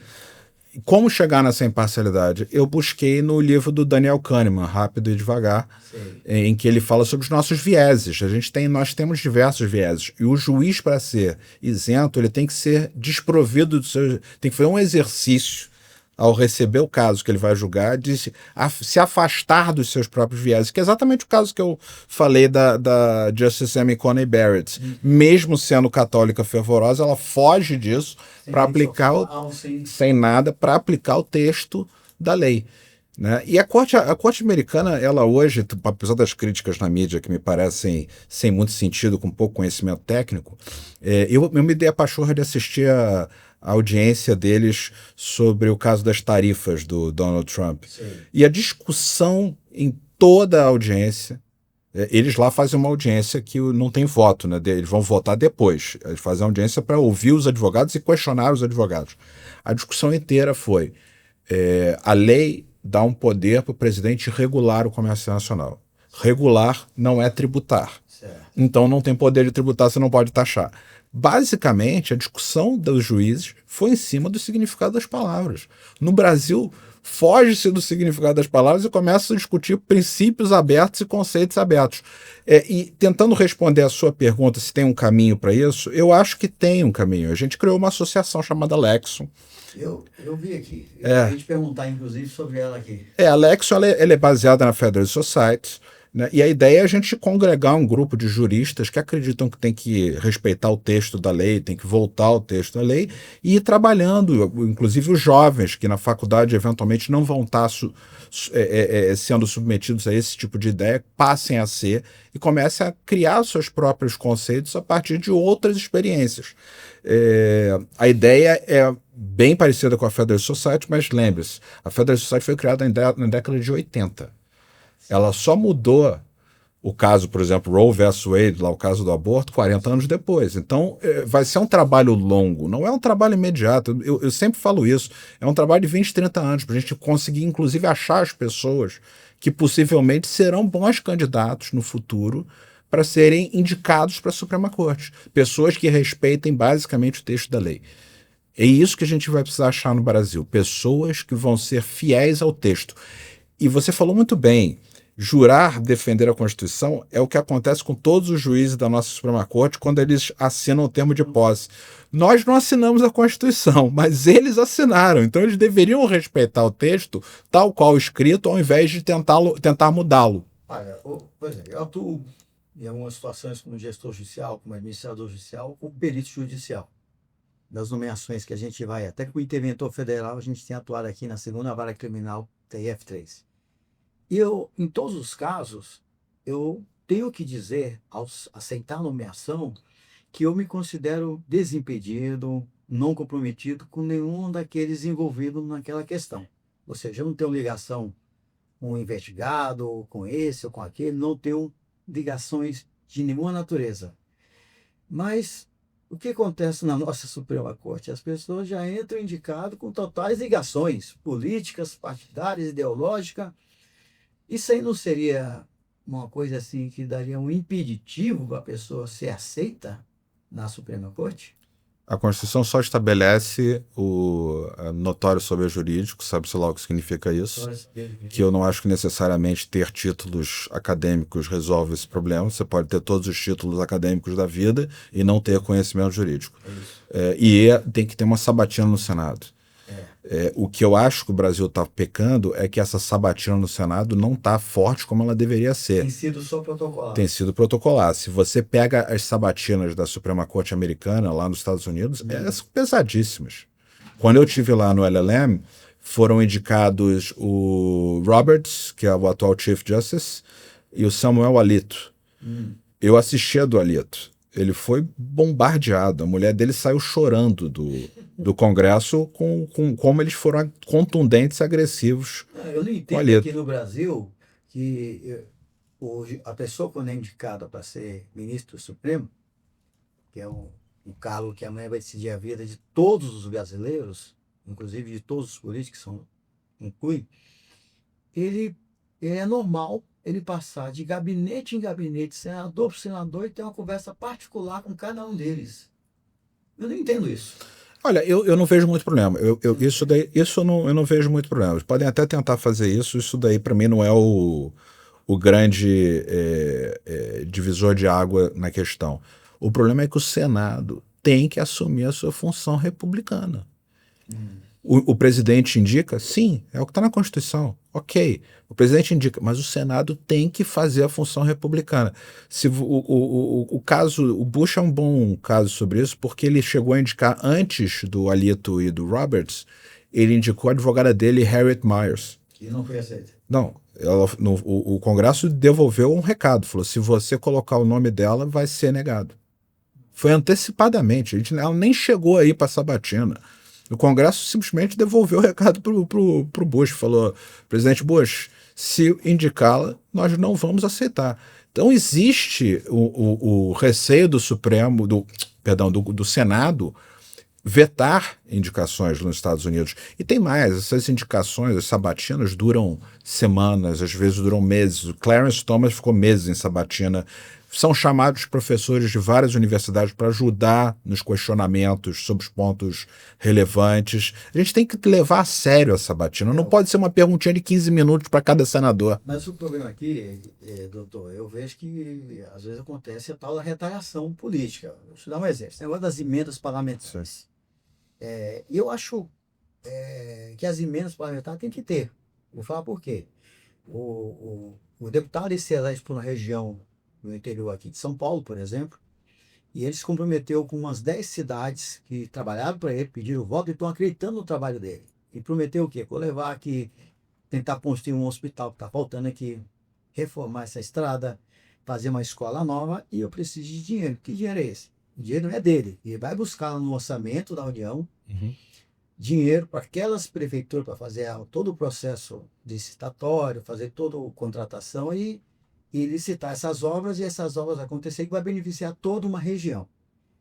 Como chegar nessa imparcialidade? Eu busquei no livro do Daniel Kahneman, Rápido e Devagar, em que ele fala sobre os nossos vieses. Nós temos diversos vieses. E o juiz, para ser isento, ele tem que ser desprovido tem que fazer um exercício ao receber o caso que ele vai julgar, de se afastar dos seus próprios vieses, que é exatamente o caso que eu falei da Justice Amy Coney Barrett. Mesmo sendo católica fervorosa, ela foge disso para aplicar, sem nada, para aplicar o texto da lei. Né? E a corte americana, ela hoje, apesar das críticas na mídia que me parecem sem muito sentido, com pouco conhecimento técnico, eu me dei a pachorra de assistir a audiência deles sobre o caso das tarifas do Donald Trump. Sim. E a discussão em toda a audiência Eles lá fazem uma audiência que não tem voto, né? Eles vão votar depois. Eles fazem audiência para ouvir os advogados e questionar os advogados. A discussão inteira foi: a lei dá um poder para o presidente regular o comércio nacional. Regular não é tributar. Certo. Então não tem poder de tributar, você não pode taxar. Basicamente, a discussão dos juízes foi em cima do significado das palavras. No Brasil, foge-se do significado das palavras e começa a discutir princípios abertos e conceitos abertos. E tentando responder a sua pergunta se tem um caminho para isso, eu acho que tem um caminho. A gente criou uma associação chamada Lexon. Eu vi aqui. Eu ia te perguntar, inclusive, sobre ela aqui. A Lexon ela é baseada na Federalist Society, né? E a ideia é a gente congregar um grupo de juristas que acreditam que tem que respeitar o texto da lei, tem que voltar ao texto da lei e ir trabalhando, inclusive os jovens que na faculdade eventualmente não vão estar sendo submetidos a esse tipo de ideia, passem a ser e comecem a criar seus próprios conceitos a partir de outras experiências. A ideia é bem parecida com a Federalist Society, mas lembre-se, a Federalist Society foi criada na década de 80. Ela só mudou o caso, por exemplo, Roe vs. Wade, lá o caso do aborto, 40 anos depois. Então, vai ser um trabalho longo, não é um trabalho imediato. Eu sempre falo isso, é um trabalho de 20, 30 anos, para a gente conseguir, inclusive, achar as pessoas que possivelmente serão bons candidatos no futuro para serem indicados para a Suprema Corte. Pessoas que respeitem basicamente o texto da lei. É isso que a gente vai precisar achar no Brasil, pessoas que vão ser fiéis ao texto. E você falou muito bem, jurar defender a Constituição é o que acontece com todos os juízes da nossa Suprema Corte quando eles assinam o termo de posse. Nós não assinamos a Constituição, mas eles assinaram. Então eles deveriam respeitar o texto tal qual escrito, ao invés de tentar mudá-lo. Por exemplo, eu atuo em algumas situações como gestor judicial, como administrador judicial, como perito judicial. Das nomeações que a gente vai, até com o interventor federal, a gente tem atuado aqui na segunda vara criminal, TRF3. E em todos os casos, eu tenho que dizer, ao aceitar a nomeação, que eu me considero desimpedido, não comprometido com nenhum daqueles envolvidos naquela questão. Ou seja, eu não tenho ligação com o investigado, com esse ou com aquele, não tenho ligações de nenhuma natureza. Mas o que acontece na nossa Suprema Corte? As pessoas já entram indicadas com totais ligações políticas, partidárias, ideológicas. Isso aí não seria uma coisa assim que daria um impeditivo para a pessoa ser aceita na Suprema Corte? A Constituição só estabelece o notório saber jurídico, sabe-se lá o que significa isso, que eu não acho que necessariamente ter títulos acadêmicos resolve esse problema. Você pode ter todos os títulos acadêmicos da vida e não ter conhecimento jurídico. Tem que ter uma sabatina no Senado. O que eu acho que o Brasil está pecando é que essa sabatina no Senado não está forte como ela deveria ser. Tem sido só protocolar. Tem sido protocolar. Se você pega as sabatinas da Suprema Corte Americana, lá nos Estados Unidos, são pesadíssimas. Quando eu estive lá no LLM, foram indicados o Roberts, que é o atual Chief Justice, e o Samuel Alito. Eu assisti a do Alito. Ele foi bombardeado. A mulher dele saiu chorando do Congresso com como eles foram contundentes e agressivos. Eu não entendo aqui no Brasil que a pessoa, quando é indicada para ser ministro do Supremo, que é um cargo que amanhã vai decidir a vida de todos os brasileiros, inclusive de todos os políticos que incluem, ele é normal ele passar de gabinete em gabinete, senador por senador, e ter uma conversa particular com cada um deles. Eu não entendo isso. Olha, eu não vejo muito problema. Eu não vejo muito problema. Eles podem até tentar fazer isso. Isso daí, para mim, não é o grande divisor de água na questão. O problema é que o Senado tem que assumir a sua função republicana. O presidente indica? Sim, é o que está na Constituição. Ok, o presidente indica, mas o Senado tem que fazer a função republicana. O Bush é um bom caso sobre isso, porque ele chegou a indicar, antes do Alito e do Roberts, ele indicou a advogada dele, Harriet Miers. E não foi aceita. Não, o Congresso devolveu um recado, falou, se você colocar o nome dela, vai ser negado. Foi antecipadamente, ela nem chegou aí para sabatina. O Congresso simplesmente devolveu o recado pro Bush, falou, presidente Bush, se indicá-la, nós não vamos aceitar. Então existe o receio do Supremo, do Senado, vetar indicações nos Estados Unidos. E tem mais, essas indicações, as sabatinas duram semanas, às vezes duram meses. O Clarence Thomas ficou meses em sabatina. São chamados professores de várias universidades para ajudar nos questionamentos sobre os pontos relevantes. A gente tem que levar a sério a sabatina. Não pode ser uma perguntinha de 15 minutos para cada senador. Mas o problema aqui, doutor, eu vejo que às vezes acontece a tal da retaliação política. Deixa eu dar um exemplo. Esse negócio das emendas parlamentares. E eu acho que as emendas parlamentares tem que ter. Vou falar por quê. O deputado ele se elege por uma região no interior aqui de São Paulo, por exemplo, e ele se comprometeu com umas 10 cidades que trabalharam para ele, pediram voto e estão acreditando no trabalho dele. E prometeu o quê? Vou levar aqui, tentar construir um hospital que está faltando aqui, reformar essa estrada, fazer uma escola nova, e eu preciso de dinheiro. Que dinheiro é esse? O dinheiro não é dele. Ele vai buscar no orçamento da União dinheiro para aquelas prefeituras, para fazer todo o processo licitatório, fazer toda a contratação e licitar essas obras, e essas obras acontecerem que vai beneficiar toda uma região.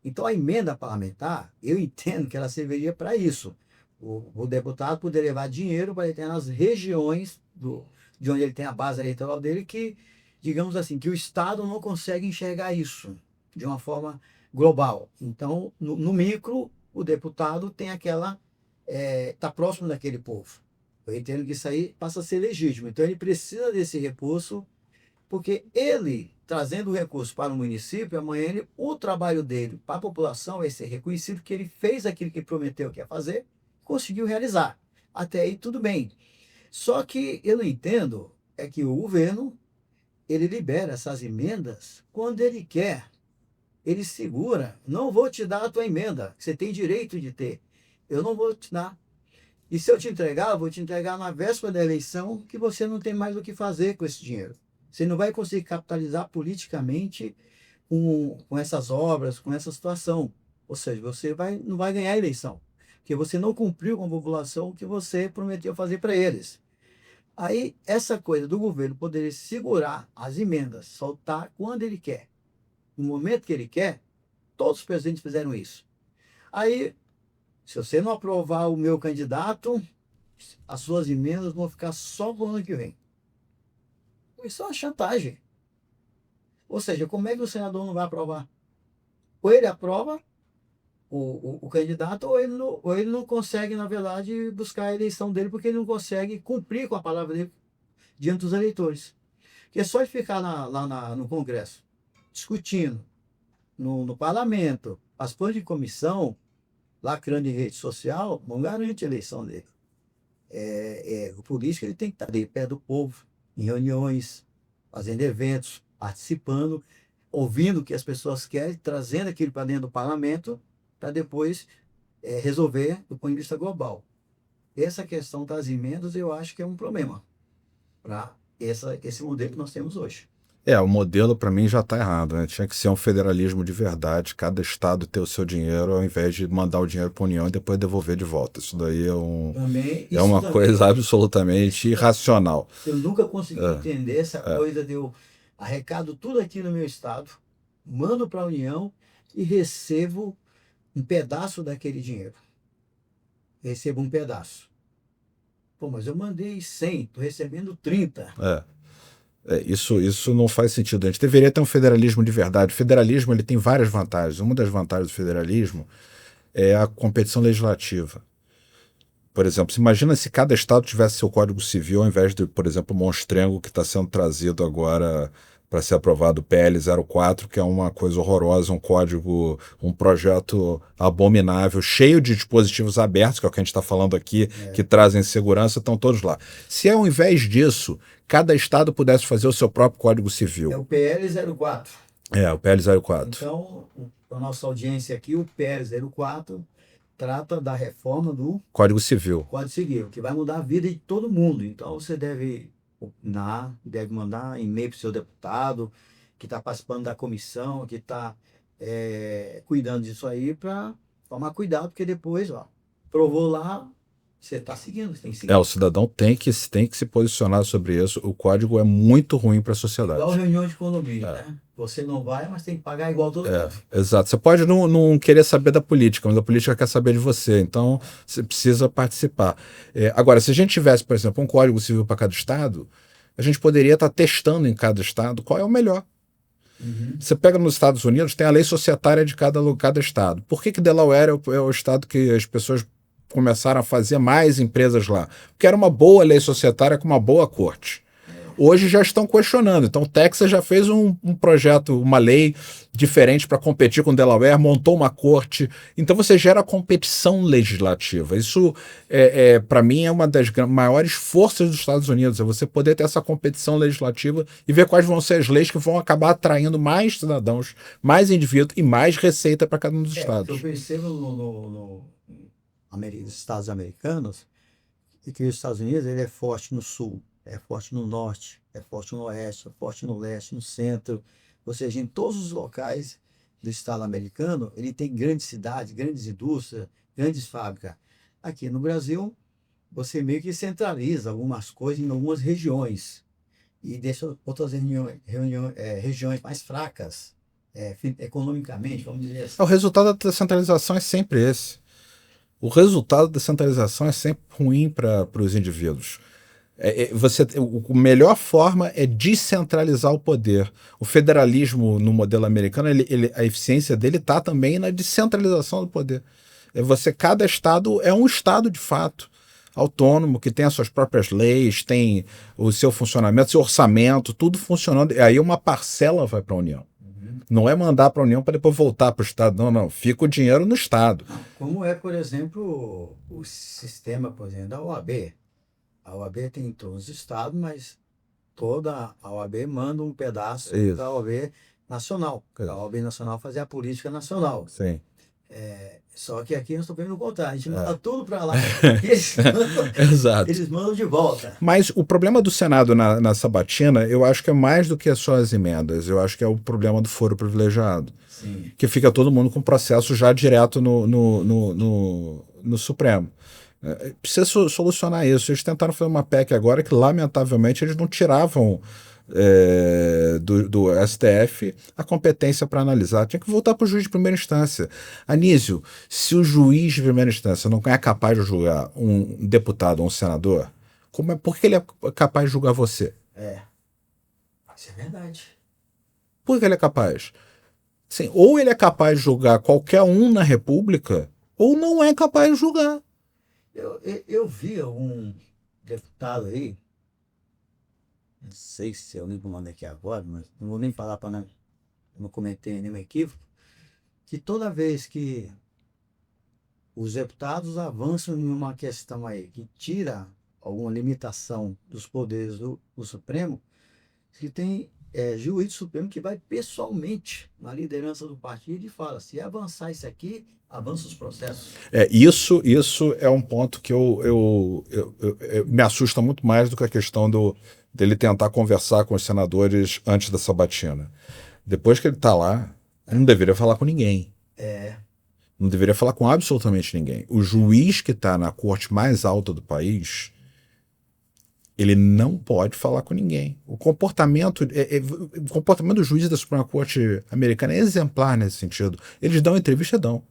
Então a emenda parlamentar, eu entendo que ela serviria para isso. O deputado poder levar dinheiro para ele ter nas regiões de onde ele tem a base eleitoral dele, que, digamos assim, que o Estado não consegue enxergar isso de uma forma global. Então, no micro, o deputado tem aquela... está próximo daquele povo. Eu entendo que isso aí passa a ser legítimo. Então ele precisa desse recurso, porque ele, trazendo o recurso para o município, amanhã o trabalho dele para a população vai ser reconhecido, que ele fez aquilo que prometeu que ia fazer, conseguiu realizar. Até aí tudo bem. Só que eu não entendo é que o governo, ele libera essas emendas quando ele quer. Ele segura, não vou te dar a tua emenda, que você tem direito de ter. Eu não vou te dar. E se eu te entregar, eu vou te entregar na véspera da eleição, que você não tem mais o que fazer com esse dinheiro. Você não vai conseguir capitalizar politicamente com essas obras, com essa situação. Ou seja, você não vai ganhar a eleição, porque você não cumpriu com a população o que você prometeu fazer para eles. Aí, essa coisa do governo poder segurar as emendas, soltar quando ele quer, no momento que ele quer, todos os presidentes fizeram isso. Aí, se você não aprovar o meu candidato, as suas emendas vão ficar só para o ano que vem. Isso é uma chantagem. Ou seja, como é que o senador não vai aprovar? Ou ele aprova o candidato, ou ele não consegue, na verdade, buscar a eleição dele, porque ele não consegue cumprir com a palavra dele diante dos eleitores. Porque é só ele ficar lá no Congresso, discutindo, no parlamento, participando de comissão, lacrando em rede social, não garante a eleição dele. O político ele tem que estar ali perto do povo, em reuniões, fazendo eventos, participando, ouvindo o que as pessoas querem, trazendo aquilo para dentro do parlamento, para depois resolver do ponto de vista global. Essa questão das emendas eu acho que é um problema para esse modelo que nós temos hoje. O modelo para mim já está errado, né? Tinha que ser um federalismo de verdade, cada estado ter o seu dinheiro, ao invés de mandar o dinheiro para a União e depois devolver de volta. Isso daí é uma coisa absolutamente irracional. Eu nunca consegui entender essa coisa de eu arrecado tudo aqui no meu estado, mando para a União e recebo um pedaço daquele dinheiro. Recebo um pedaço. Pô, mas eu mandei 100, estou recebendo 30. Isso não faz sentido. A gente deveria ter um federalismo de verdade. O federalismo ele tem várias vantagens. Uma das vantagens do federalismo é a competição legislativa. Por exemplo, imagina se cada estado tivesse seu Código Civil, ao invés de, por exemplo, o monstrengo que está sendo trazido agora para ser aprovado, o PL 04, que é uma coisa horrorosa, um código, um projeto abominável, cheio de dispositivos abertos, que é o que a gente está falando aqui, que trazem segurança, estão todos lá. Se ao invés disso, cada estado pudesse fazer o seu próprio Código Civil. É o PL 04. O PL 04. Então, para a nossa audiência aqui, o PL 04 trata da reforma do Código Civil. Código Civil, que vai mudar a vida de todo mundo. Então, você deve opinar, deve mandar e-mail para o seu deputado, que está participando da comissão, que está cuidando disso aí, para tomar cuidado, porque depois, provou lá, você está seguindo, você tem que seguir. O cidadão tem que se posicionar sobre isso. O código é muito ruim para a sociedade. Igual reunião de condomínio, né? Você não vai, mas tem que pagar igual todo mundo. Exato. Você pode não querer saber da política, mas a política quer saber de você. Então, você precisa participar. Agora, se a gente tivesse, por exemplo, um código civil para cada estado, a gente poderia estar testando em cada estado qual é o melhor. Você pega nos Estados Unidos, tem a lei societária de cada estado. Por que Delaware é o estado que as pessoas começaram a fazer mais empresas lá? Porque era uma boa lei societária com uma boa corte. Hoje já estão questionando. Então, o Texas já fez um projeto, uma lei diferente para competir com Delaware, montou uma corte. Então, você gera competição legislativa. Isso, para mim, é uma das maiores forças dos Estados Unidos. É você poder ter essa competição legislativa e ver quais vão ser as leis que vão acabar atraindo mais cidadãos, mais indivíduos e mais receita para cada um dos estados. Eu percebo nos Estados americanos que os Estados Unidos ele é forte no sul, é forte no norte, é forte no oeste, é forte no leste, no centro. Ou seja, em todos os locais do estado americano, ele tem grandes cidades, grandes indústrias, grandes fábricas. Aqui no Brasil, você meio que centraliza algumas coisas em algumas regiões e deixa outras regiões mais fracas, economicamente, vamos dizer assim. O resultado da centralização é sempre esse. O resultado da centralização é sempre ruim para os indivíduos. A melhor forma é descentralizar o poder. O federalismo no modelo americano, a eficiência dele está também na descentralização do poder. Cada estado é um estado de fato, autônomo, que tem as suas próprias leis, tem o seu funcionamento, seu orçamento, tudo funcionando. E aí uma parcela vai para a União. Não é mandar para a União para depois voltar para o Estado. Não. Fica o dinheiro no Estado. Como é, por exemplo, o sistema, por exemplo, da OAB. A OAB tem em todos os estados, mas toda a OAB manda um pedaço da OAB nacional. A OAB nacional fazer a política nacional. Sim. Só que aqui nós estamos vendo o contrário. A gente manda tudo para lá. Eles mandam de volta. Mas o problema do Senado na sabatina, eu acho que é mais do que só as emendas. Eu acho que é o problema do foro privilegiado. Sim. Que fica todo mundo com processo já direto no Supremo. Precisa solucionar isso. Eles tentaram fazer uma PEC agora que, lamentavelmente, eles não tiravam do STF a competência para analisar. Tinha que voltar para o juiz de primeira instância. Anísio, se o juiz de primeira instância não é capaz de julgar um deputado ou um senador, por que ele é capaz de julgar você? Isso é verdade. Por que ele é capaz? Assim, ou ele é capaz de julgar qualquer um na República, ou não é capaz de julgar. Eu vi um deputado aí, não sei se eu lembro o nome aqui agora, mas não vou nem falar para não cometer nenhum equívoco, que toda vez que os deputados avançam em uma questão aí que tira alguma limitação dos poderes do Supremo, que tem juiz do Supremo que vai pessoalmente na liderança do partido e fala, se avançar isso aqui, avança os processos. Isso é um ponto que eu me assusta muito mais do que a questão dele tentar conversar com os senadores antes da sabatina. Depois que ele está lá, ele não deveria falar com ninguém. Não deveria falar com absolutamente ninguém. O juiz que está na corte mais alta do país, ele não pode falar com ninguém. O comportamento dos juízes da Suprema Corte americana é exemplar nesse sentido. Eles dão entrevista, dão.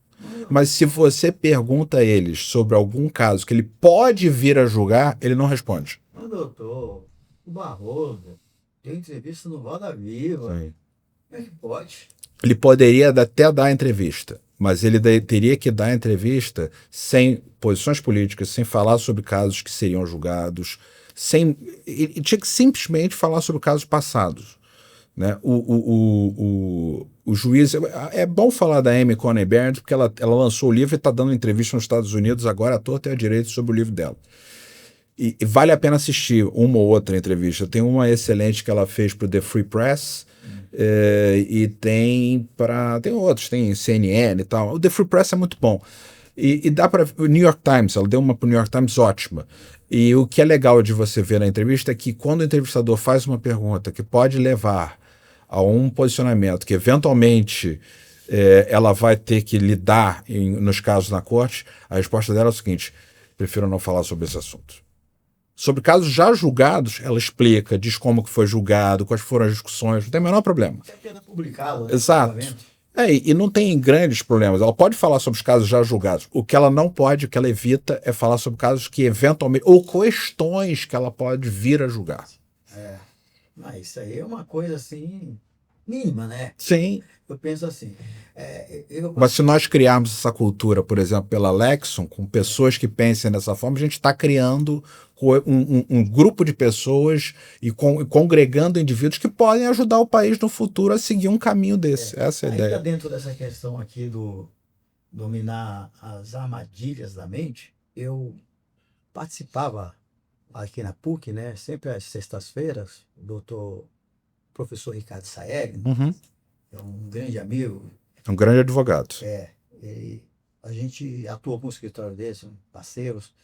Mas se você pergunta a eles sobre algum caso que ele pode vir a julgar, ele não responde. Doutor, o Barroso deu entrevista no Roda Viva. Sim. Como é que pode? Ele poderia até dar entrevista, mas ele teria que dar entrevista sem posições políticas, sem falar sobre casos que seriam julgados, ele tinha que simplesmente falar sobre casos passados. Né? O juiz... É bom falar da Amy Coney Barrett, porque ela lançou o livro e está dando entrevista nos Estados Unidos agora à torta e à direita sobre o livro dela. E vale a pena assistir uma ou outra entrevista. Tem uma excelente que ela fez para o The Free Press, e tem outros, tem CNN e tal. O The Free Press é muito bom. E dá para... O New York Times, ela deu uma para o New York Times ótima. E o que é legal de você ver na entrevista é que quando o entrevistador faz uma pergunta que pode levar a um posicionamento que eventualmente ela vai ter que lidar nos casos na corte, a resposta dela é o seguinte: prefiro não falar sobre esse assunto. Sobre casos já julgados, ela explica, diz como que foi julgado, quais foram as discussões, não tem o menor problema. Até pena publicá-lo, né? Exato. E não tem grandes problemas. Ela pode falar sobre os casos já julgados. O que ela não pode, o que ela evita, é falar sobre casos que eventualmente, ou questões que ela pode vir a julgar. Mas isso aí é uma coisa assim, mínima, né? Sim. Eu penso assim. Mas se nós criarmos essa cultura, por exemplo, pela Lexon, com pessoas que pensem dessa forma, a gente está criando um grupo de pessoas e congregando indivíduos que podem ajudar o país no futuro a seguir um caminho desse. Essa é a ideia. Dentro dessa questão aqui do dominar as armadilhas da mente, eu participava aqui na PUC, né? Sempre às sextas-feiras, o professor Ricardo Saeg, é um grande amigo. Um grande advogado. A gente atuou com o escritório desse, parceiros,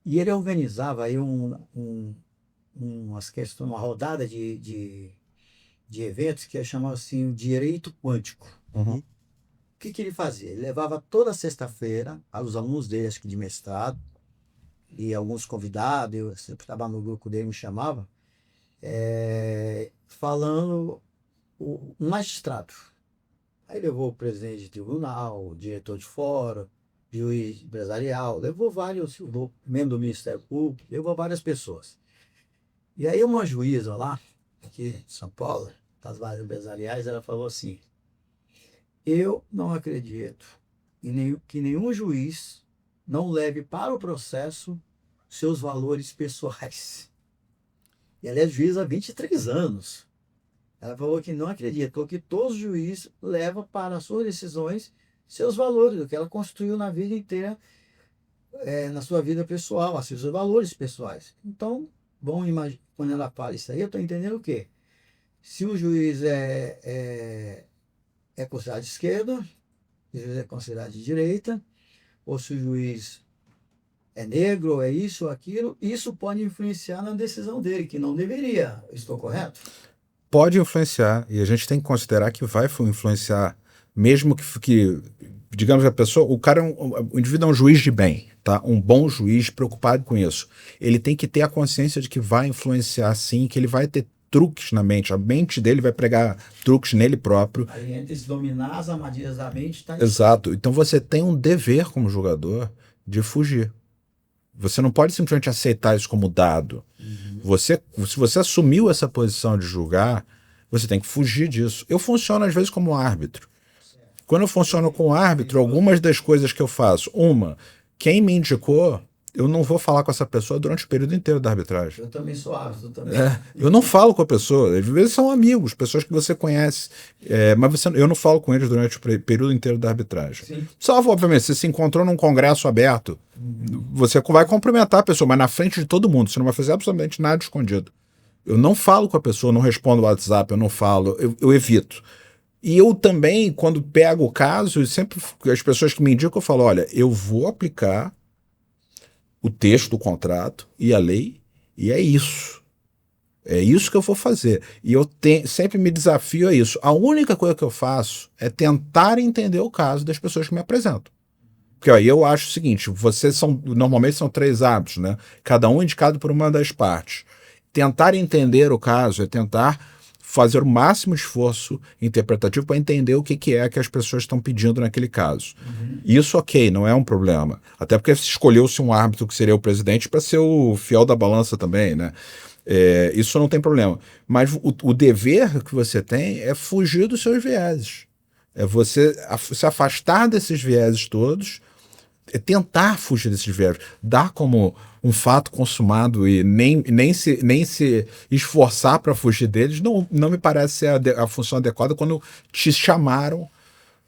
e ele organizava aí umas questões, uma rodada de eventos que chamava assim direito quântico. O que ele fazia? Ele levava toda sexta-feira os alunos dele, acho que de mestrado, e alguns convidados, eu sempre estava no grupo dele, me chamava, falando um magistrado. Aí levou o presidente de tribunal, o diretor de fórum, juiz empresarial, levou vários, o membro do Ministério Público, levou várias pessoas. E aí uma juíza lá, aqui em São Paulo, das várias empresariais, ela falou assim: eu não acredito que nenhum juiz não leve para o processo seus valores pessoais. E ela é juíza há 23 anos. Ela falou que não acredita, que todos os juízes levam para as suas decisões seus valores, o que ela construiu na vida inteira, na sua vida pessoal, seus valores pessoais. Então, quando ela fala isso aí, eu estou entendendo o quê? Se o juiz é considerado de esquerda, se o juiz é considerado de direita, ou se o juiz é negro, ou é isso ou aquilo, isso pode influenciar na decisão dele, que não deveria. Estou correto? Pode influenciar, e a gente tem que considerar que vai influenciar, mesmo que digamos, a pessoa, o indivíduo é um juiz de bem, tá? Um bom juiz preocupado com isso. Ele tem que ter a consciência de que vai influenciar sim, que ele vai ter truques na mente, a mente dele vai pregar truques nele próprio. Aí entre se dominar as armadilhas da mente, tá? Exato. Então você tem um dever como jogador de fugir. Você não pode simplesmente aceitar isso como dado. Se você assumiu essa posição de julgar, você tem que fugir disso. Eu funciono às vezes como árbitro. Quando eu funciono como árbitro, algumas das coisas que eu faço, quem me indicou, eu não vou falar com essa pessoa durante o período inteiro da arbitragem. Eu também sou árbitro. Também. Eu não falo com a pessoa. Às vezes são amigos, pessoas que você conhece. Mas eu não falo com eles durante o período inteiro da arbitragem. Sim. Salvo, obviamente, se encontrou num congresso aberto, você vai cumprimentar a pessoa, mas na frente de todo mundo. Você não vai fazer absolutamente nada escondido. Eu não falo com a pessoa, não respondo o WhatsApp, eu não falo, eu evito. E eu também, quando pego o caso, sempre as pessoas que me indicam, eu falo, olha, eu vou aplicar o texto do contrato e a lei, e é isso. É isso que eu vou fazer. E eu sempre me desafio a isso. A única coisa que eu faço é tentar entender o caso das pessoas que me apresentam. Porque aí eu acho o seguinte, normalmente são 3 árbitros, né? Cada um indicado por uma das partes. Tentar entender o caso é tentar fazer o máximo esforço interpretativo para entender o que é que as pessoas estão pedindo naquele caso. Isso, ok, não é um problema. Até porque escolheu-se um árbitro que seria o presidente para ser o fiel da balança também, né? Isso não tem problema. Mas o dever que você tem é fugir dos seus vieses. É você se afastar desses vieses todos, é tentar fugir desses vieses. Dar como um fato consumado e nem se esforçar para fugir deles, não me parece ser a função adequada quando te chamaram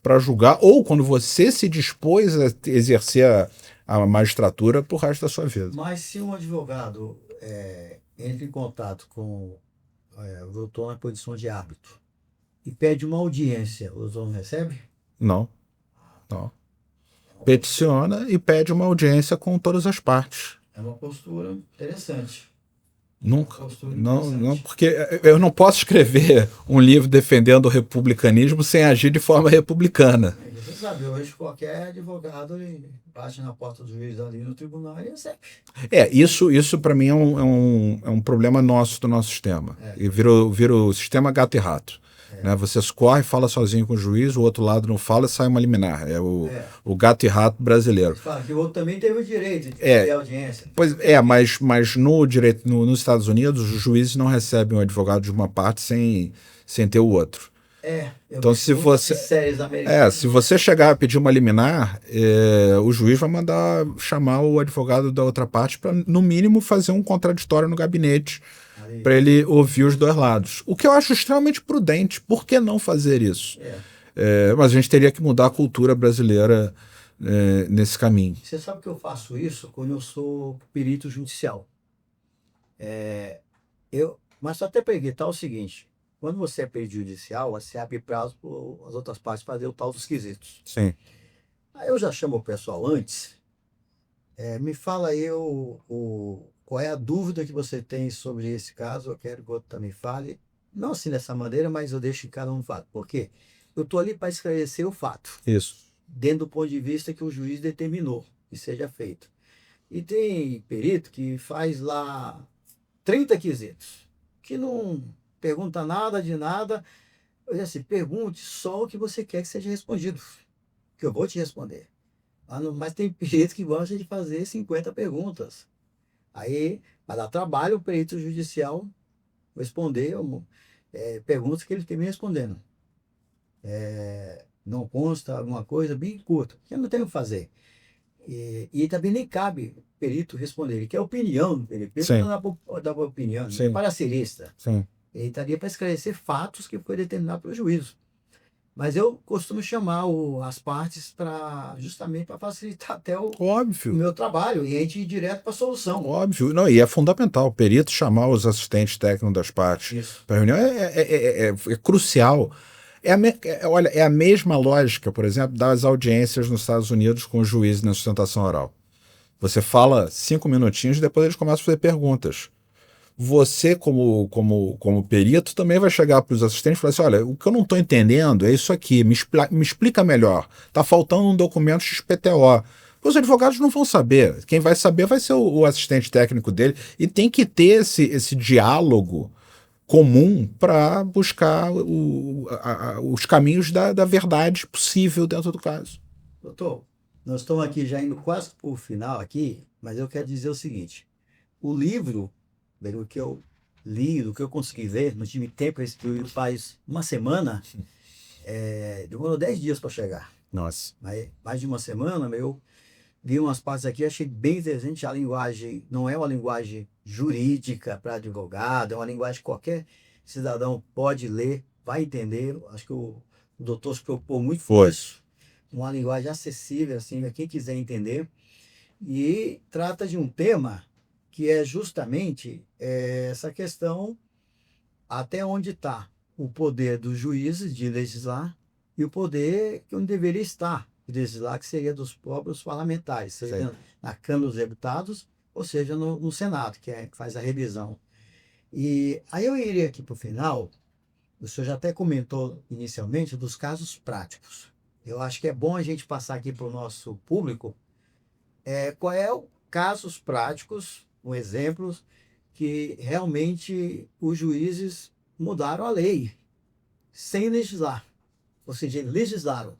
para julgar ou quando você se dispôs a exercer a magistratura pro resto da sua vida. Mas se um advogado entra em contato com o doutor na posição de árbitro e pede uma audiência, o doutor não recebe? Não. Peticiona e pede uma audiência com todas as partes. É uma postura interessante. Nunca. Postura Não, interessante. porque eu não posso escrever um livro defendendo o republicanismo sem agir de forma republicana. Você sabe, hoje qualquer advogado ele bate na porta do juiz ali no tribunal e recebe. Isso para mim é um problema nosso do nosso sistema. E vira o sistema gato e rato. Né? Você corre, fala sozinho com o juiz, o outro lado não fala e sai uma liminar. É o gato e rato brasileiro. Você fala que o outro também teve o direito de ter audiência. Pois é, mas no direito, nos Estados Unidos, os juízes não recebem um advogado de uma parte sem ter o outro. Então, se você chegar a pedir uma liminar, o juiz vai mandar chamar o advogado da outra parte para, no mínimo, fazer um contraditório no gabinete para ele ouvir os dois lados. O que eu acho extremamente prudente. Por que não fazer isso? Mas a gente teria que mudar a cultura brasileira nesse caminho. Você sabe que eu faço isso quando eu sou perito judicial. Mas só até para evitar o seguinte: quando você é perito judicial, você abre prazo para as outras partes fazer o tal dos quesitos. Sim. Aí eu já chamo o pessoal antes. Me fala aí qual é a dúvida que você tem sobre esse caso. Eu quero que o outro também fale. Não assim dessa maneira, mas eu deixo que cada um fale. Por quê? Eu estou ali para esclarecer o fato. Isso. Dentro do ponto de vista que o juiz determinou que seja feito. E tem perito que faz lá 30 quesitos, que não pergunta nada de nada. Eu disse assim: pergunte só o que você quer que seja respondido, que eu vou te responder. Mas tem perito que gosta de fazer 50 perguntas. Aí vai dar trabalho o perito judicial responder perguntas que ele tem me respondendo. Não consta alguma coisa bem curta, que eu não tenho o que fazer. E também nem cabe o perito responder. Ele quer opinião do perito. Ele não dá opinião, ele é paracirista. Sim. Ele estaria para esclarecer fatos que foi determinado pelo juízo. Mas eu costumo chamar as partes justamente para facilitar até o meu trabalho e a gente ir direto para a solução. Óbvio. Não, e é fundamental. O perito chamar os assistentes técnicos das partes para reunião é crucial. Olha, é a mesma lógica, por exemplo, das audiências nos Estados Unidos com os juízes na sustentação oral. Você fala 5 minutinhos e depois eles começam a fazer perguntas. Você, como perito, também vai chegar para os assistentes e falar assim: olha, o que eu não estou entendendo é isso aqui, me explica melhor. Está faltando um documento XPTO. Os advogados não vão saber. Quem vai saber vai ser o assistente técnico dele. E tem que ter esse diálogo comum para buscar os caminhos da verdade possível dentro do caso. Doutor, nós estamos aqui já indo quase para o final aqui, mas eu quero dizer o seguinte: o livro, do que eu li, do que eu consegui ver, não tive tempo, faz uma semana, demorou 10 dias para chegar. Nossa. Mais de uma semana, eu vi umas partes aqui, achei bem interessante. A linguagem não é uma linguagem jurídica para advogado, é uma linguagem que qualquer cidadão pode ler, vai entender. Acho que o doutor se preocupou muito com isso. Uma linguagem acessível, assim, a quem quiser entender. E trata de um tema que é justamente essa questão: até onde está o poder dos juízes de legislar e o poder que onde deveria estar de legislar, que seria dos próprios parlamentares, seja na Câmara dos Deputados, ou seja no Senado, que faz a revisão. E aí eu iria aqui para o final. O senhor já até comentou inicialmente dos casos práticos. Eu acho que é bom a gente passar aqui para o nosso público qual é o casos práticos, exemplos que realmente os juízes mudaram a lei sem legislar. Ou seja, eles legislaram.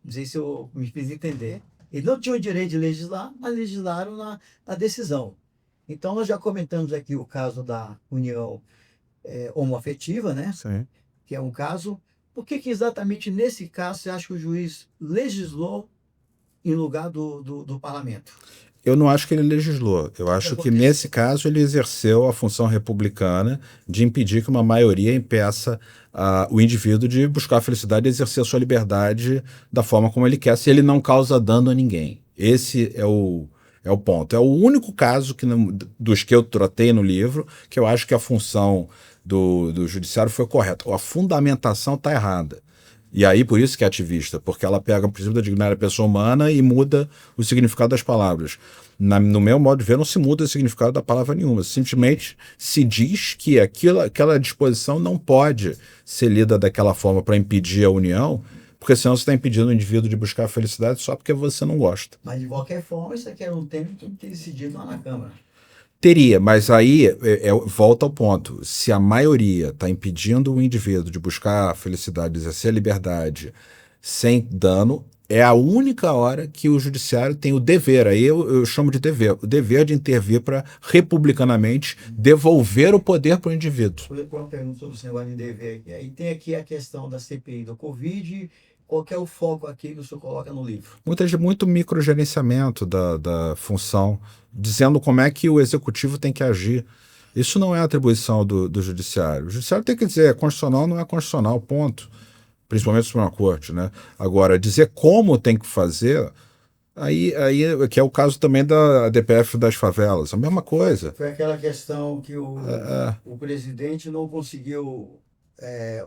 Não sei se eu me fiz entender. Eles não tinham o direito de legislar, mas legislaram na decisão. Então, nós já comentamos aqui o caso da união homoafetiva, né? Sim. Que é um caso. Por que exatamente nesse caso você acha que o juiz legislou em lugar do parlamento? Eu não acho que ele legislou. Eu acho que, nesse caso, ele exerceu a função republicana de impedir que uma maioria impeça o indivíduo de buscar a felicidade e exercer a sua liberdade da forma como ele quer, se ele não causa dano a ninguém. Esse é o ponto. É o único caso dos que eu tratei no livro que eu acho que a função do judiciário foi correta. A fundamentação está errada. E aí, por isso que é ativista, porque ela pega o princípio da dignidade da pessoa humana e muda o significado das palavras. No meu modo de ver, não se muda o significado da palavra nenhuma. Simplesmente se diz que aquela disposição não pode ser lida daquela forma para impedir a união, porque senão você está impedindo o indivíduo de buscar a felicidade só porque você não gosta. Mas, de qualquer forma, isso aqui era um tema que tem que ter decidido lá na Câmara. Teria, mas aí volta ao ponto. Se a maioria está impedindo o indivíduo de buscar a felicidade, de exercer a liberdade sem dano, é a única hora que o judiciário tem o dever, aí eu chamo de dever, o dever de intervir para, republicanamente, devolver o poder para o indivíduo. Foi uma pergunta sobre esse negócio de dever aqui. Aí tem aqui a questão da CPI do Covid. Qual que é o foco aqui que o senhor coloca no livro? Muito microgerenciamento da função, dizendo como é que o executivo tem que agir. Isso não é atribuição do judiciário. O judiciário tem que dizer é constitucional, não é constitucional, ponto. Principalmente a Suprema Corte, né? Agora, dizer como tem que fazer, aí que é o caso também da DPF das favelas, a mesma coisa. Foi aquela questão que o presidente não conseguiu,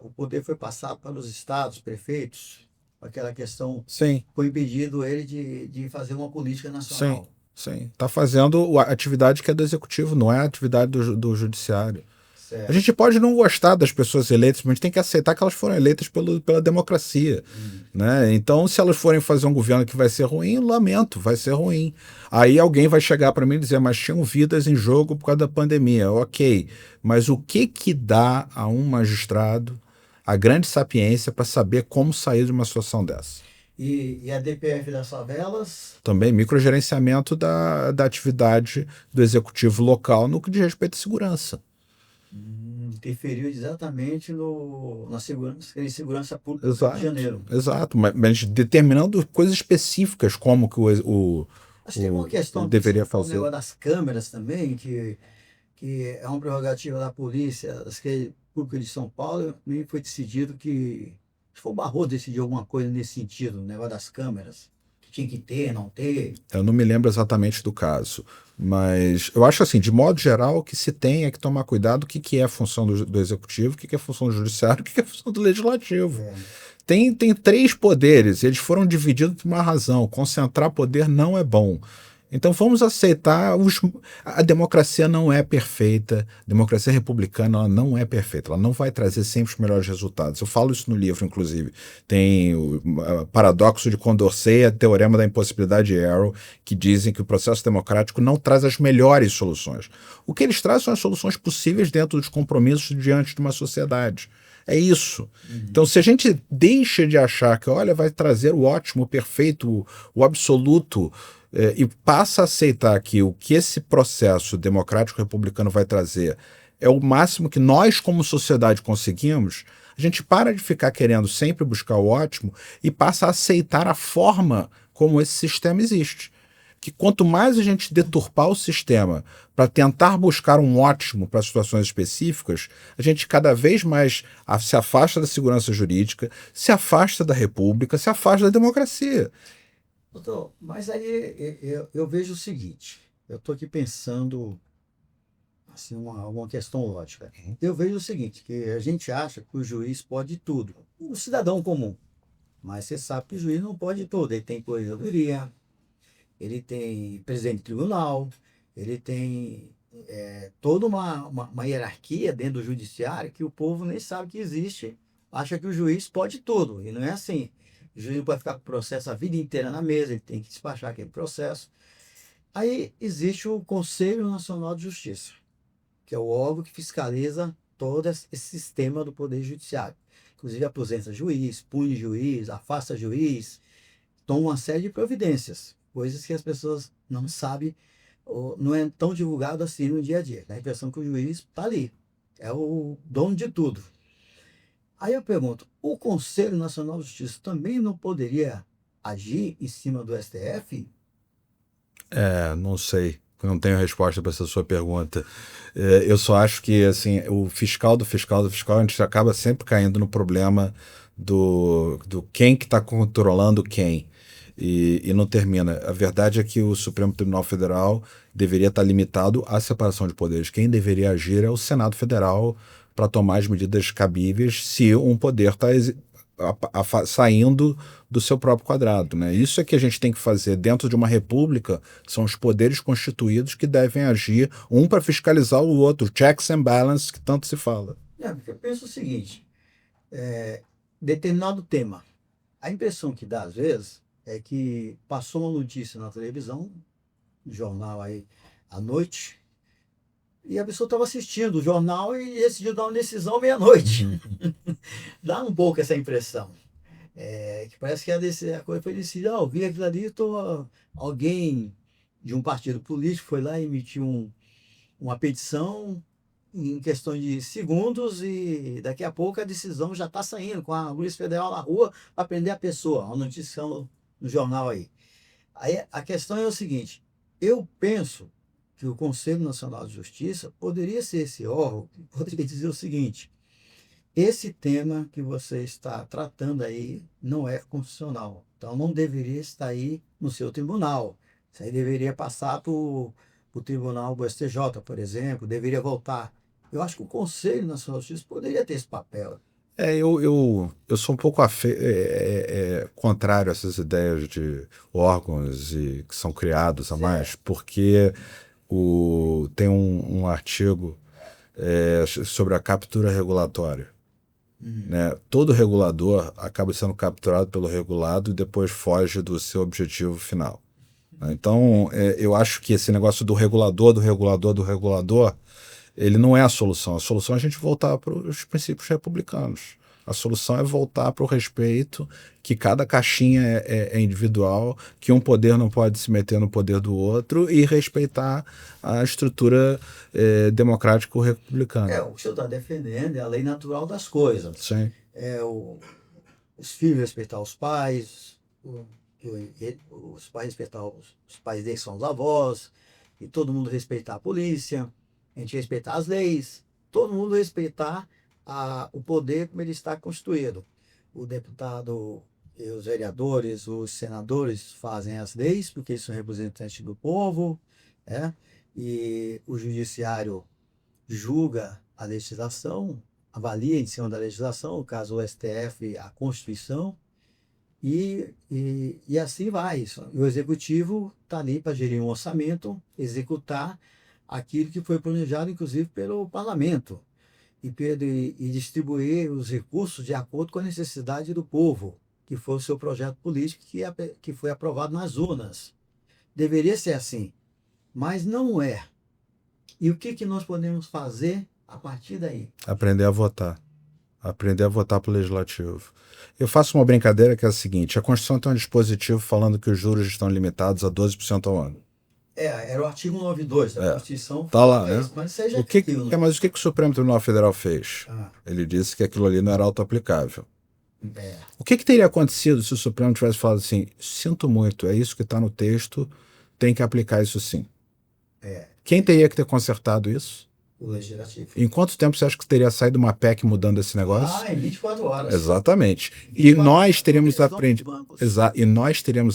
o poder foi passado para os estados, prefeitos, aquela questão, Sim. foi impedido ele de fazer uma política nacional. Sim. Está fazendo a atividade que é do executivo, não é a atividade do judiciário. Certo. A gente pode não gostar das pessoas eleitas, mas a gente tem que aceitar que elas foram eleitas pela democracia. Né? Então, se elas forem fazer um governo que vai ser ruim, lamento, vai ser ruim. Aí alguém vai chegar para mim e dizer, mas tinham vidas em jogo por causa da pandemia. Ok, mas o que dá a um magistrado a grande sapiência para saber como sair de uma situação dessa? E a DPF das favelas? Também microgerenciamento da atividade do executivo local no que diz respeito à segurança. Interferiu exatamente na segurança pública do Rio de Janeiro. Exato, mas determinando coisas específicas como que Acho que tem uma questão deveria fazer. O negócio das câmeras também, que é uma prerrogativa da polícia, das pública de São Paulo, e foi decidido que foi o Barroso decidiu alguma coisa nesse sentido, o negócio das câmeras, que tinha que ter, não ter. Eu não me lembro exatamente do caso, mas eu acho assim, de modo geral, o que se tem é que tomar cuidado o que é a função do executivo, o que é a função do judiciário, o que é a função do legislativo. Tem 3 poderes, eles foram divididos por uma razão. Concentrar poder não é bom. Então vamos aceitar, a democracia não é perfeita, a democracia republicana ela não é perfeita, ela não vai trazer sempre os melhores resultados. Eu falo isso no livro, inclusive. Tem o paradoxo de Condorcet e a teorema da impossibilidade de Arrow, que dizem que o processo democrático não traz as melhores soluções. O que eles trazem são as soluções possíveis dentro dos compromissos diante de uma sociedade. É isso. Então, se a gente deixa de achar que, olha, vai trazer o ótimo, o perfeito, o absoluto, e passa a aceitar que o que esse processo democrático republicano vai trazer é o máximo que nós, como sociedade, conseguimos, a gente para de ficar querendo sempre buscar o ótimo e passa a aceitar a forma como esse sistema existe. Que quanto mais a gente deturpar o sistema para tentar buscar um ótimo para situações específicas, a gente cada vez mais se afasta da segurança jurídica, se afasta da república, se afasta da democracia. Doutor, mas aí eu vejo o seguinte, eu estou aqui pensando assim, uma questão lógica. Eu vejo o seguinte, que a gente acha que o juiz pode tudo, o cidadão comum, mas você sabe que o juiz não pode tudo, ele tem corregedoria, ele tem presidente de tribunal, ele tem toda uma hierarquia dentro do judiciário que o povo nem sabe que existe, acha que o juiz pode tudo, e não é assim. O juiz não pode ficar com o processo a vida inteira na mesa, ele tem que despachar aquele processo. Aí existe o Conselho Nacional de Justiça, que é o órgão que fiscaliza todo esse sistema do Poder Judiciário. Inclusive aposenta juiz, pune juiz, afasta juiz, toma uma série de providências, coisas que as pessoas não sabem, ou não é tão divulgado assim no dia a dia. Dá a impressão que o juiz está ali, é o dono de tudo. Aí eu pergunto, o Conselho Nacional de Justiça também não poderia agir em cima do STF? Não sei. Não tenho resposta para essa sua pergunta. Eu só acho que assim, o fiscal do fiscal, a gente acaba sempre caindo no problema do quem que está controlando quem. E não termina. A verdade é que o Supremo Tribunal Federal deveria estar limitado à separação de poderes. Quem deveria agir é o Senado Federal para tomar as medidas cabíveis se um poder está saindo do seu próprio quadrado, né? Isso é que a gente tem que fazer dentro de uma república, são os poderes constituídos que devem agir um para fiscalizar o outro, checks and balances que tanto se fala. Porque eu penso o seguinte, determinado tema, a impressão que dá às vezes é que passou uma notícia na televisão, no jornal aí à noite, e a pessoa estava assistindo o jornal e decidiu dar uma decisão meia-noite. Dá um pouco essa impressão. Que parece que a coisa foi decidida. Eu vi aquilo ali, alguém de um partido político foi lá e emitiu uma petição em questão de segundos e daqui a pouco a decisão já está saindo com a Polícia Federal na rua para prender a pessoa. Uma notícia no jornal aí. Aí a questão é o seguinte, eu penso que o Conselho Nacional de Justiça poderia ser esse órgão que poderia dizer o seguinte, esse tema que você está tratando aí não é constitucional, então não deveria estar aí no seu tribunal. Isso aí deveria passar para o tribunal do STJ, por exemplo, deveria voltar. Eu acho que o Conselho Nacional de Justiça poderia ter esse papel. Eu sou um pouco contrário a essas ideias de órgãos que são criados a mais, porque tem um artigo sobre a captura regulatória. Né? Todo regulador acaba sendo capturado pelo regulado e depois foge do seu objetivo final. Então, eu acho que esse negócio do regulador, ele não é a solução. A solução é a gente voltar para os princípios republicanos. A solução é voltar para o respeito, que cada caixinha é individual, que um poder não pode se meter no poder do outro e respeitar a estrutura democrático-republicana. O que o senhor está defendendo é a lei natural das coisas. Sim. Os filhos respeitar os pais, os pais respeitar os pais deles são os avós, e todo mundo respeitar a polícia, a gente respeitar as leis, todo mundo respeitar o poder como ele está constituído. O deputado, os vereadores, os senadores fazem as leis, porque eles são representantes do povo, e o judiciário julga a legislação, avalia em cima da legislação, no caso o STF, a Constituição, e assim vai. E o executivo está ali para gerir um orçamento, executar aquilo que foi planejado, inclusive, pelo parlamento, e distribuir os recursos de acordo com a necessidade do povo, que foi o seu projeto político que foi aprovado nas urnas. Deveria ser assim, mas não é. E o que nós podemos fazer a partir daí? Aprender a votar. Aprender a votar para o legislativo. Eu faço uma brincadeira que é a seguinte, a Constituição tem um dispositivo falando que os juros estão limitados a 12% ao ano. Era o artigo 92 da Constituição. Tá lá, né? Mas isso aí já mas o que o Supremo Tribunal Federal fez? Ele disse que aquilo ali não era auto-aplicável. O que teria acontecido se o Supremo tivesse falado assim, sinto muito, é isso que está no texto, tem que aplicar isso sim? Quem teria que ter consertado isso? O Legislativo. Em quanto tempo você acha que teria saído uma PEC mudando esse negócio? Em 24 horas. Exatamente. E nós teríamos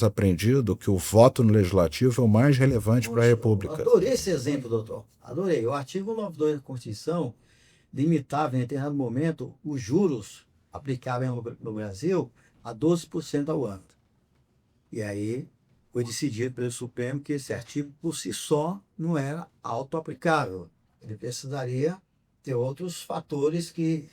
aprendido que o voto no Legislativo é o mais relevante para a República. Adorei esse exemplo, doutor. Adorei. O artigo 92 da Constituição limitava, em determinado momento, os juros aplicáveis no Brasil a 12% ao ano. E aí foi decidido pelo Supremo que esse artigo, por si só, não era auto-aplicável. Ele precisaria ter outros fatores que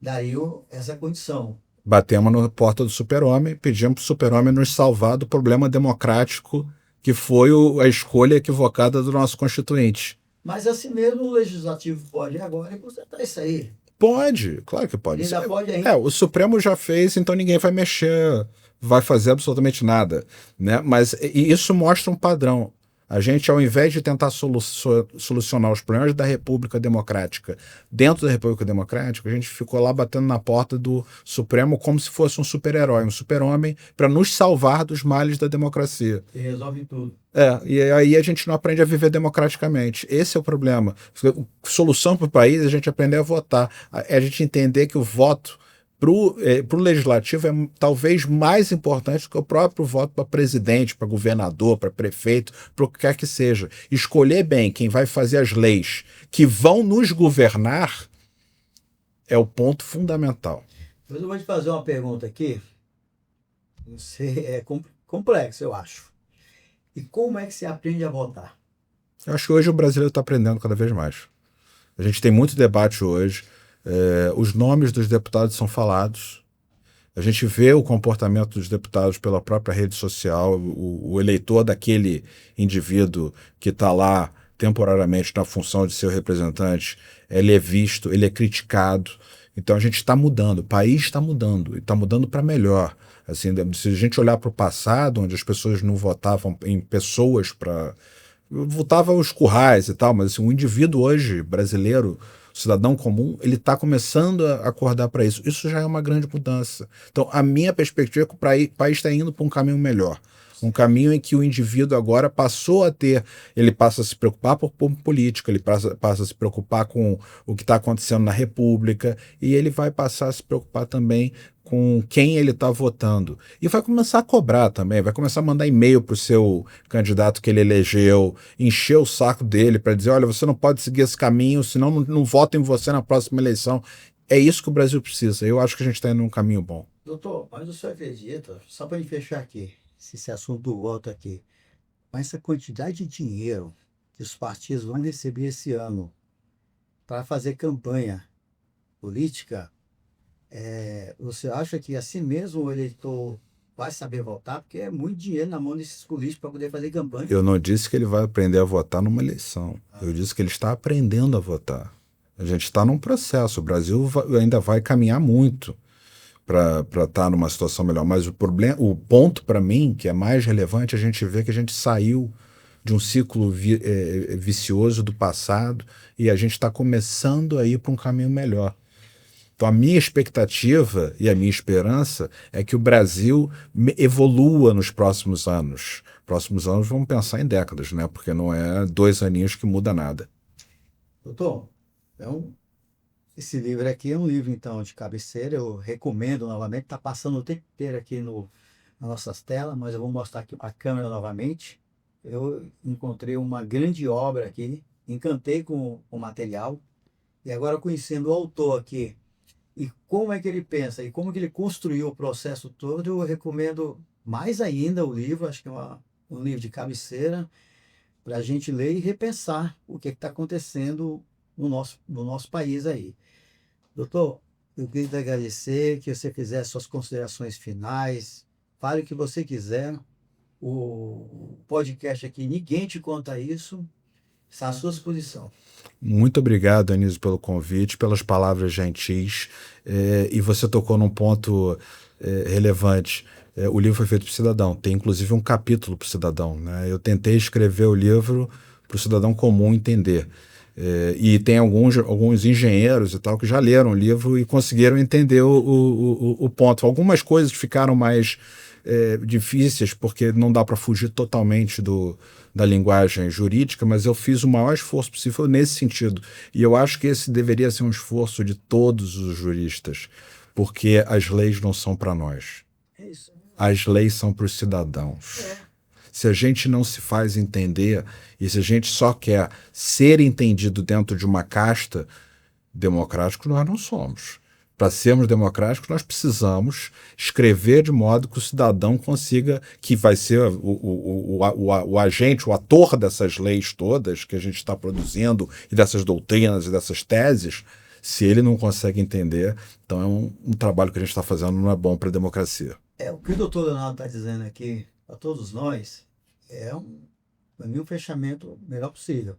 dariam essa condição. Batemos na porta do super-homem, pedimos para o super-homem nos salvar do problema democrático que foi a escolha equivocada do nosso constituinte. Mas assim mesmo o Legislativo pode agora consertar isso aí. Pode, claro que pode. Ele ainda pode ainda. O Supremo já fez, então ninguém vai mexer, vai fazer absolutamente nada. Né? Mas isso mostra um padrão. A gente, ao invés de tentar solucionar os problemas da República Democrática dentro da República Democrática, a gente ficou lá batendo na porta do Supremo como se fosse um super-herói, um super-homem, para nos salvar dos males da democracia. E resolve tudo. E aí a gente não aprende a viver democraticamente. Esse é o problema. Solução para o país é a gente aprender a votar. É a gente entender que o voto para o legislativo é talvez mais importante do que o próprio voto para presidente, para governador, para prefeito, para o que quer que seja. Escolher bem quem vai fazer as leis que vão nos governar é o ponto fundamental. Mas eu vou te fazer uma pergunta aqui. Você é complexo, eu acho. E como é que você aprende a votar? Eu acho que hoje o brasileiro está aprendendo cada vez mais. A gente tem muito debate hoje. Os nomes dos deputados são falados. A gente vê o comportamento dos deputados pela própria rede social. O eleitor daquele indivíduo que está lá temporariamente na função de ser o representante, ele é visto, ele é criticado. Então a gente está mudando, o país está mudando, e está mudando para melhor. Assim, se a gente olhar para o passado, onde as pessoas não votavam em pessoas para voltava aos currais e tal, mas assim, o indivíduo hoje, brasileiro, o cidadão comum, ele está começando a acordar para isso. Isso já é uma grande mudança. Então, a minha perspectiva é que o país está indo para um caminho melhor. Um caminho em que o indivíduo agora passou a ter, ele passa a se preocupar com política, ele passa a se preocupar com o que está acontecendo na República, e ele vai passar a se preocupar também com quem ele está votando. E vai começar a cobrar também, vai começar a mandar e-mail para o seu candidato que ele elegeu, encher o saco dele para dizer, olha, você não pode seguir esse caminho, senão não voto em você na próxima eleição. É isso que o Brasil precisa. Eu acho que a gente está indo num caminho bom. Doutor, mas o senhor acredita, só para gente fechar aqui, esse assunto do voto aqui, mas essa quantidade de dinheiro que os partidos vão receber esse ano para fazer campanha política, você acha que assim mesmo o eleitor vai saber votar? Porque é muito dinheiro na mão desses políticos para poder fazer campanha. Eu não disse que ele vai aprender a votar numa eleição. Eu disse que ele está aprendendo a votar. A gente está num processo. O Brasil ainda vai caminhar muito para estar numa situação melhor. Mas o ponto para mim, que é mais relevante, a gente vê que a gente saiu de um ciclo vicioso do passado e a gente está começando a ir para um caminho melhor. Então, a minha expectativa e a minha esperança é que o Brasil evolua nos próximos anos. Próximos anos, vamos pensar em décadas, né? Porque não é 2 aninhos que muda nada. Doutor, então, esse livro aqui é um livro, então, de cabeceira. Eu recomendo novamente. Está passando o tempo inteiro aqui nas nossas telas, mas eu vou mostrar aqui para a câmera novamente. Eu encontrei uma grande obra aqui, encantei com o material. E agora, conhecendo o autor aqui, e como é que ele pensa, e como que ele construiu o processo todo, eu recomendo mais ainda o livro. Acho que é um livro de cabeceira, para a gente ler e repensar o que está acontecendo no nosso país aí. Doutor, eu queria te agradecer, que você fizesse suas considerações finais, fale o que você quiser. O podcast aqui, ninguém te conta isso, está à sua disposição. Muito obrigado, Anísio, pelo convite, pelas palavras gentis. E você tocou num ponto relevante. O livro foi feito para o cidadão. Tem, inclusive, um capítulo para o cidadão, né? Eu tentei escrever o livro para o cidadão comum entender. E tem alguns engenheiros e tal que já leram o livro e conseguiram entender o ponto. Algumas coisas ficaram mais difíceis, porque não dá para fugir totalmente da linguagem jurídica, mas eu fiz o maior esforço possível nesse sentido. E eu acho que esse deveria ser um esforço de todos os juristas, porque as leis não são para nós. É isso. As leis são para os cidadãos. Se a gente não se faz entender e se a gente só quer ser entendido dentro de uma casta, democráticos nós não somos. Para sermos democráticos, nós precisamos escrever de modo que o cidadão consiga, que vai ser o agente, o ator dessas leis todas que a gente está produzindo, e dessas doutrinas e dessas teses, se ele não consegue entender, então é um trabalho que a gente está fazendo não é bom para a democracia. O que o doutor Leonardo está dizendo aqui, para todos nós, para mim, um fechamento melhor possível.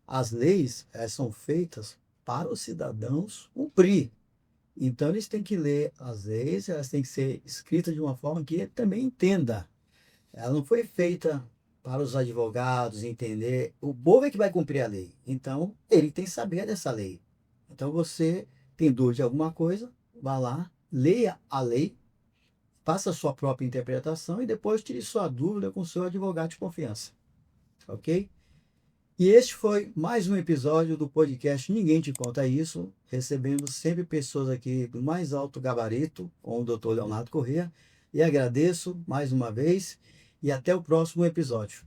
As leis, elas são feitas para os cidadãos cumprir. Então, eles têm que ler as leis, elas têm que ser escritas de uma forma que ele também entenda. Ela não foi feita para os advogados entender. O povo é que vai cumprir a lei. Então, ele tem que saber dessa lei. Então, você tem dúvida de alguma coisa, vá lá, leia a lei, faça a sua própria interpretação e depois tire sua dúvida com o seu advogado de confiança. Ok? E este foi mais um episódio do podcast Ninguém Te Conta Isso, recebendo sempre pessoas aqui do mais alto gabarito, com o Dr. Leonardo Corrêa, e agradeço mais uma vez e até o próximo episódio.